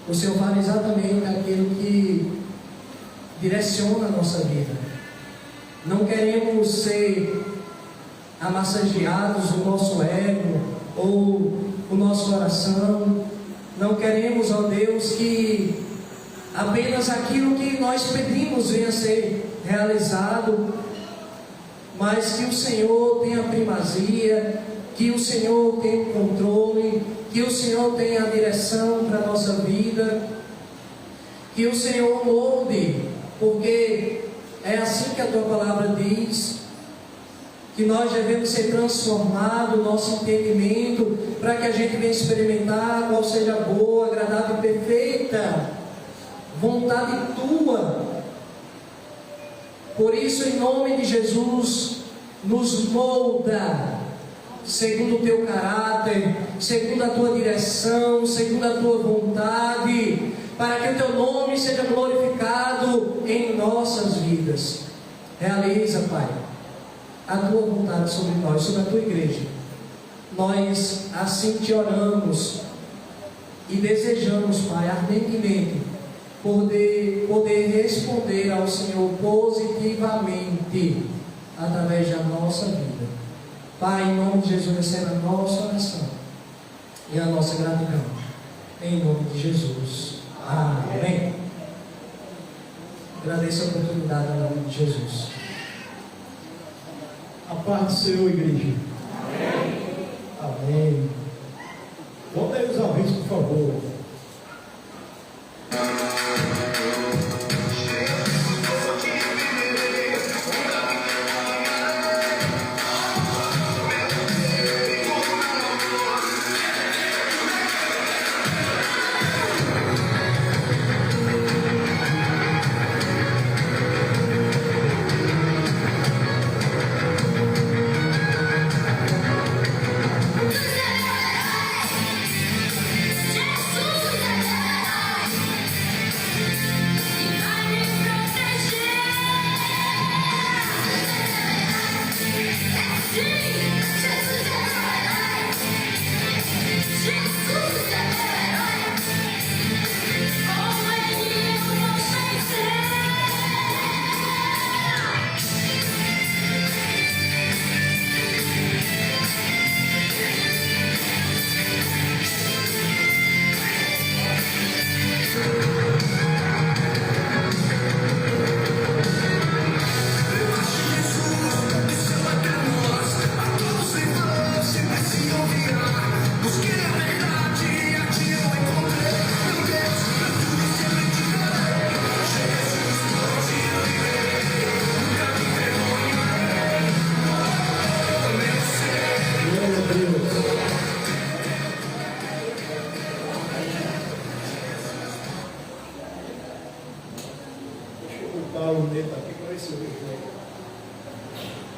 O Senhor fala exatamente aquilo que direciona a nossa vida. Não queremos ser amassageados o nosso ego ou o nosso coração. Não queremos, ó Deus, que apenas aquilo que nós pedimos venha a ser realizado, mas que o Senhor tenha a primazia, que o Senhor tenha o controle, que o Senhor tenha a direção para a nossa vida, que o Senhor molde, porque é assim que a Tua Palavra diz, que nós devemos ser transformados, o nosso entendimento, para que a gente venha experimentar qual seja a boa, agradável e perfeita vontade Tua. Por isso, em nome de Jesus, nos molda segundo o Teu caráter, segundo a Tua direção, segundo a Tua vontade, para que o Teu nome seja glorificado em nossas vidas. Realiza, Pai, a Tua vontade sobre nós, sobre a Tua igreja. Nós assim Te oramos e desejamos, Pai, ardentemente poder responder ao Senhor positivamente através da nossa vida. Pai, em nome de Jesus, receba a nossa oração e a nossa gratidão. Em nome de Jesus. Amém. Agradeço a oportunidade em nome de Jesus. A paz do Senhor, igreja. Amém. Amém. Vamos aí os avisos, por favor.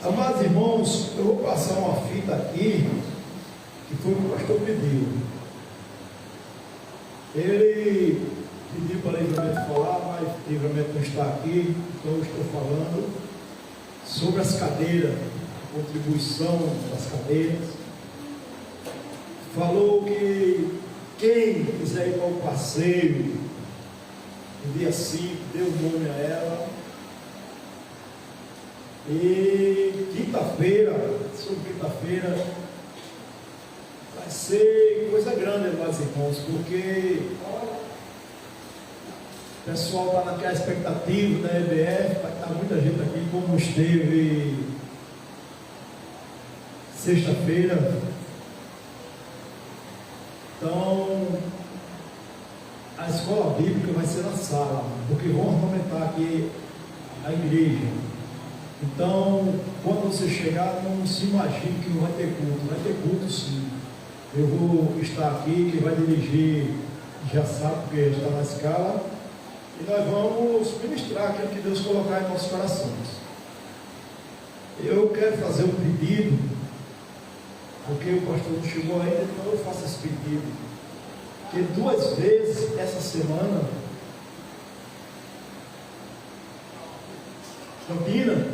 Amados irmãos, eu vou passar uma fita aqui que foi o que o pastor pediu. Ele pediu para Livramento falar, mas Livramento não está aqui, então eu estou falando sobre as cadeiras, a contribuição das cadeiras. Falou que quem quiser ir para o passeio no dia 5, deu o nome a ela. E quinta-feira, sobre quinta-feira, vai ser coisa grande, meus irmãos, porque o pessoal está naquela expectativa da EBF, vai estar muita gente aqui, como esteve sexta-feira. Então, a escola bíblica vai ser na sala, porque vamos aumentar aqui a igreja. Então, quando você chegar, não se imagine que não vai ter culto. Vai ter culto sim. Eu vou estar aqui, quem vai dirigir já sabe, porque já está na escala. E nós vamos ministrar aquilo que Deus colocar em nossos corações. Eu quero fazer um pedido, porque o pastor não chegou ainda, então eu faço esse pedido. Que 2 vezes essa semana, Campina,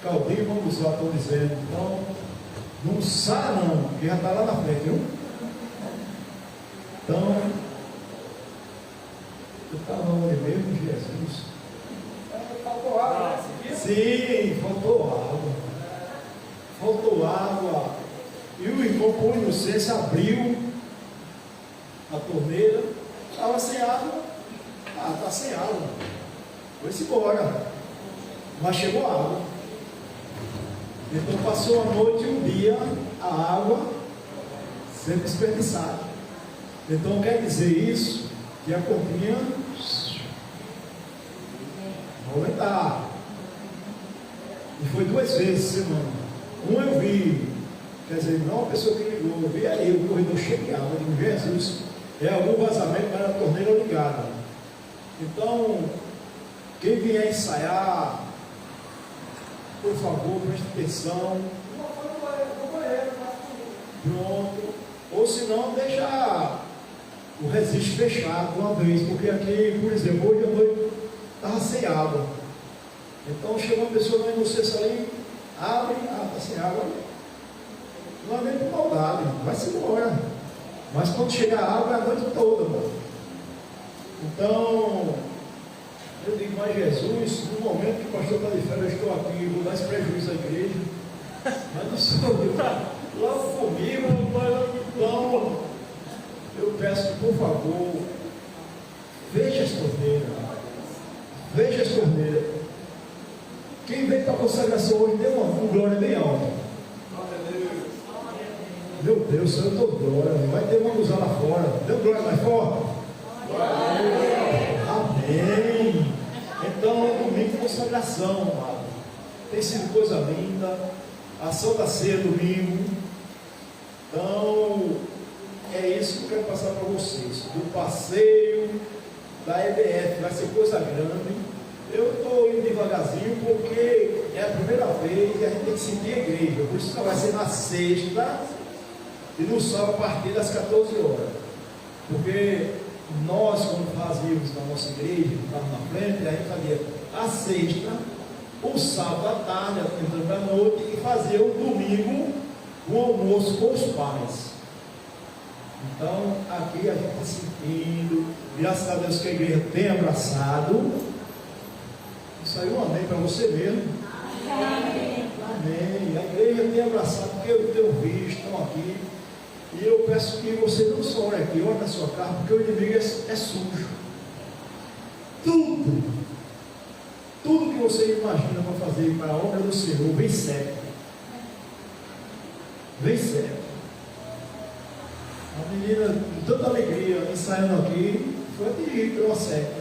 Caldinho, vamos usar, estou dizendo. Então, Não sai não, que já está lá na frente, viu? Então, eu estava onde mesmo, Jesus? Faltou água, né? Sim, faltou água. Faltou água. E o irmão, por inocência, abriu a torneira. Estava sem água. Ah, está sem água. Foi-se embora. Mas chegou água. Então passou a noite e um dia a água sendo desperdiçada. Então quer dizer isso, que a copinha vai aumentar. E foi 2 vezes semana. Eu vi, quer dizer, não a pessoa que ligou, eu vi aí o corredor cheio de água. Eu digo, Jesus, é algum vazamento para a torneira ligada. Então, quem vier ensaiar, por favor, preste atenção. Pronto. Ou se não, deixa o resiste fechado uma vez. Porque aqui, por exemplo, hoje à noite estava sem água. Então chegou uma pessoa na inocência ali, abre, está sem água. Não é nem por maldade, vai-se embora. Mas quando chegar a água é a noite toda, mano. Então, eu digo, mas Jesus, no momento que o pastor está de férias, eu estou aqui, vou dar esse prejuízo à igreja. Mas não sou eu, logo comigo, então, eu peço que, por favor, veja as torneiras. Veja as torneiras. Quem veio para a consagração hoje deu uma glória bem alta. Meu Deus, eu dou glória. Vai ter uma luz lá fora. Deu glória mais forte? Amém. Então é domingo de consagração, amado. Tem sido coisa linda. A ação da ceia domingo. Então é isso que eu quero passar para vocês. Do passeio da EBF. Vai ser coisa grande. Eu estou indo devagarzinho porque é a primeira vez e a gente tem que sentir a igreja. Por isso que vai ser na sexta e no sábado a partir das 14 horas. Porque nós, quando fazíamos na nossa igreja, que estava na frente, a gente fazia a sexta, o sábado à tarde, entrando da noite, e fazia o domingo o almoço com os pais. Então, aqui a gente está sentindo, graças a Deus que a igreja tem abraçado. Isso aí, um amém para você mesmo. Amém. Amém. A igreja tem abraçado, porque eu tenho visto, estão aqui. E eu peço que você não só ore aqui, ore na sua casa, porque o inimigo é sujo. Tudo que você imagina para fazer para a obra do Senhor, vem certo. Vem certo. A menina, com tanta alegria, ensaiando aqui, foi atingida pela seta.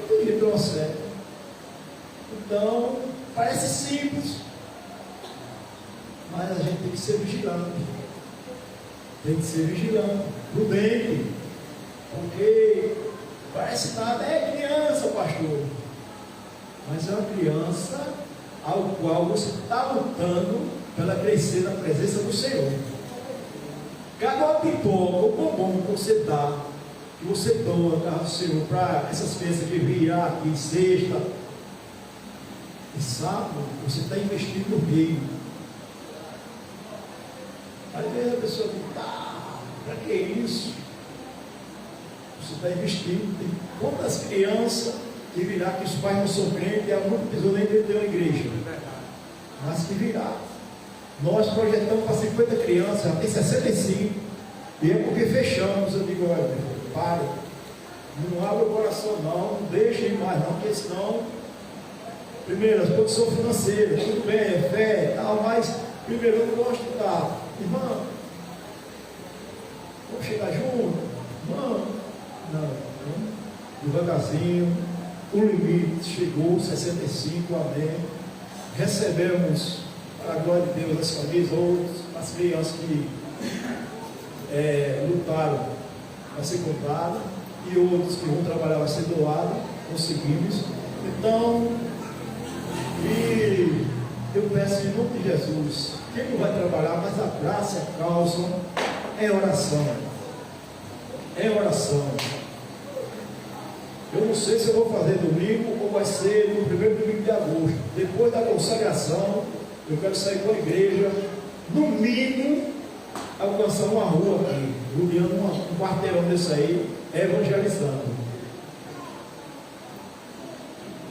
Atingida pela seta. Então, parece simples. Mas a gente tem que ser vigilante. Tem que ser vigilante, prudente. Porque parece nada, é criança, pastor. Mas é uma criança ao qual você está lutando para crescer na presença do Senhor. Cada uma pipoca ou bombom que você dá, que você doa na casa do Senhor para essas crianças que virá aqui sexta e sábado, você está investindo no reino. Às vezes a pessoa diz, para que isso? Você está investindo. Tem quantas crianças que virá que os pais não são crentes e ela nunca pisou nem dentro de uma igreja. Mas que virá. Nós projetamos para 50 crianças, já tem 65. E é porque fechamos. Eu digo, olha, pare. Não abre o coração não deixem mais não, porque senão, primeiro, as condições financeiras, tudo bem, é fé e tal, mas primeiro eu não gosto de dar. Irmão, vamos chegar junto? Irmão, não. Devagarzinho, o limite chegou, 65, amém. Recebemos, para a glória de Deus, as famílias, outros, as crianças que lutaram para ser comprada, e outros que vão trabalhar vai ser doado, conseguimos. Então, e eu peço em nome de Jesus, quem não vai trabalhar, mas a graça e a causa é oração. É oração. Eu não sei se eu vou fazer domingo ou vai ser no primeiro domingo de agosto. Depois da consagração, Eu quero sair com a igreja, no mínimo, alcançar uma rua aqui, rodeando um quarteirão desse aí, evangelizando.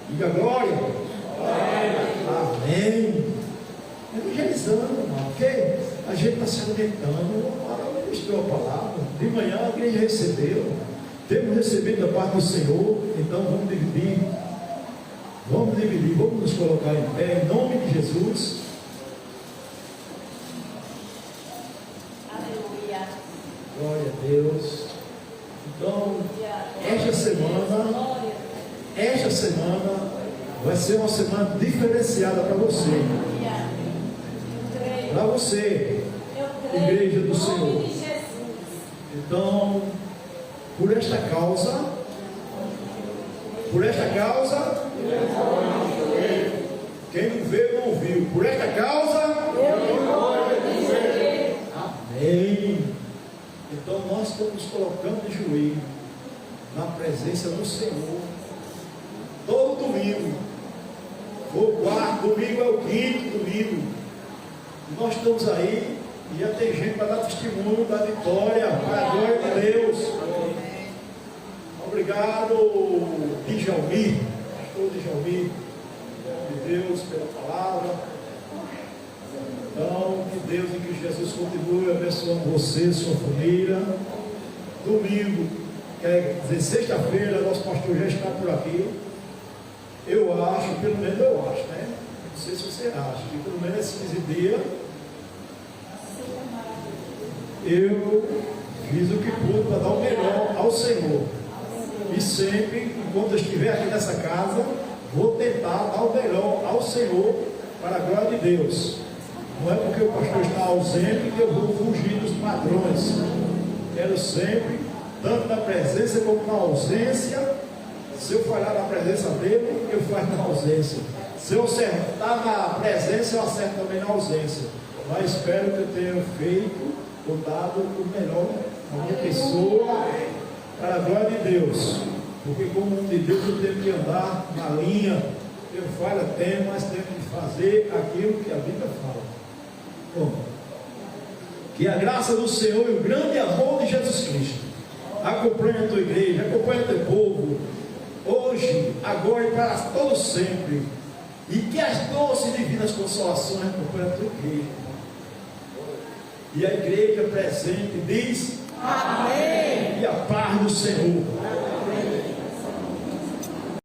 Diga glória. Amém. Evangelizando, irmão, porque a gente está se alimentando. Agora ministrou a palavra. De manhã a igreja recebeu. Temos recebido da parte do Senhor. Então vamos dividir. Vamos dividir, vamos nos colocar em pé, em nome de Jesus. Aleluia. Glória a Deus. Então, esta semana vai ser uma semana diferenciada para você. Para você, igreja do Senhor. Então, por esta causa, quem não vê, não ouviu. Por esta causa, amém. Então nós estamos nos colocando de joelho na presença do Senhor. Todo domingo. O quarto domingo é o quinto domingo. E nós estamos aí e já tem gente para dar testemunho da vitória, para a glória de Deus. Obrigado, Djalmir, pastor Djalmir, de Deus, pela palavra. Então, que Deus e que Jesus continue abençoando você, sua família. Domingo, quer dizer, sexta-feira, nosso pastor já está por aqui. Eu acho, pelo menos eu acho, né? Não sei se você acha, que pelo menos esse 15 dias eu fiz o que pude para dar o melhor ao Senhor. E sempre, enquanto eu estiver aqui nessa casa, vou tentar dar o melhor ao Senhor para a glória de Deus. Não é porque o pastor está ausente que eu vou fugir dos padrões. Quero sempre, tanto na presença como na ausência. Se eu falhar na presença dele, eu falho na ausência. Se eu acertar na presença, eu acerto também na ausência. Mas espero que eu tenha feito ou dado o melhor à minha pessoa para a glória de Deus. Porque como um de Deus eu tenho que andar na linha. Eu falho até, mas tenho que fazer aquilo que a Bíblia fala. Bom, que a graça do Senhor e o grande amor de Jesus Cristo acompanhe a tua igreja, acompanhe o teu povo, hoje, agora e para todo sempre, e que as doces e divinas consolações acompanhem a tua igreja. E a igreja presente diz: amém. E a paz do Senhor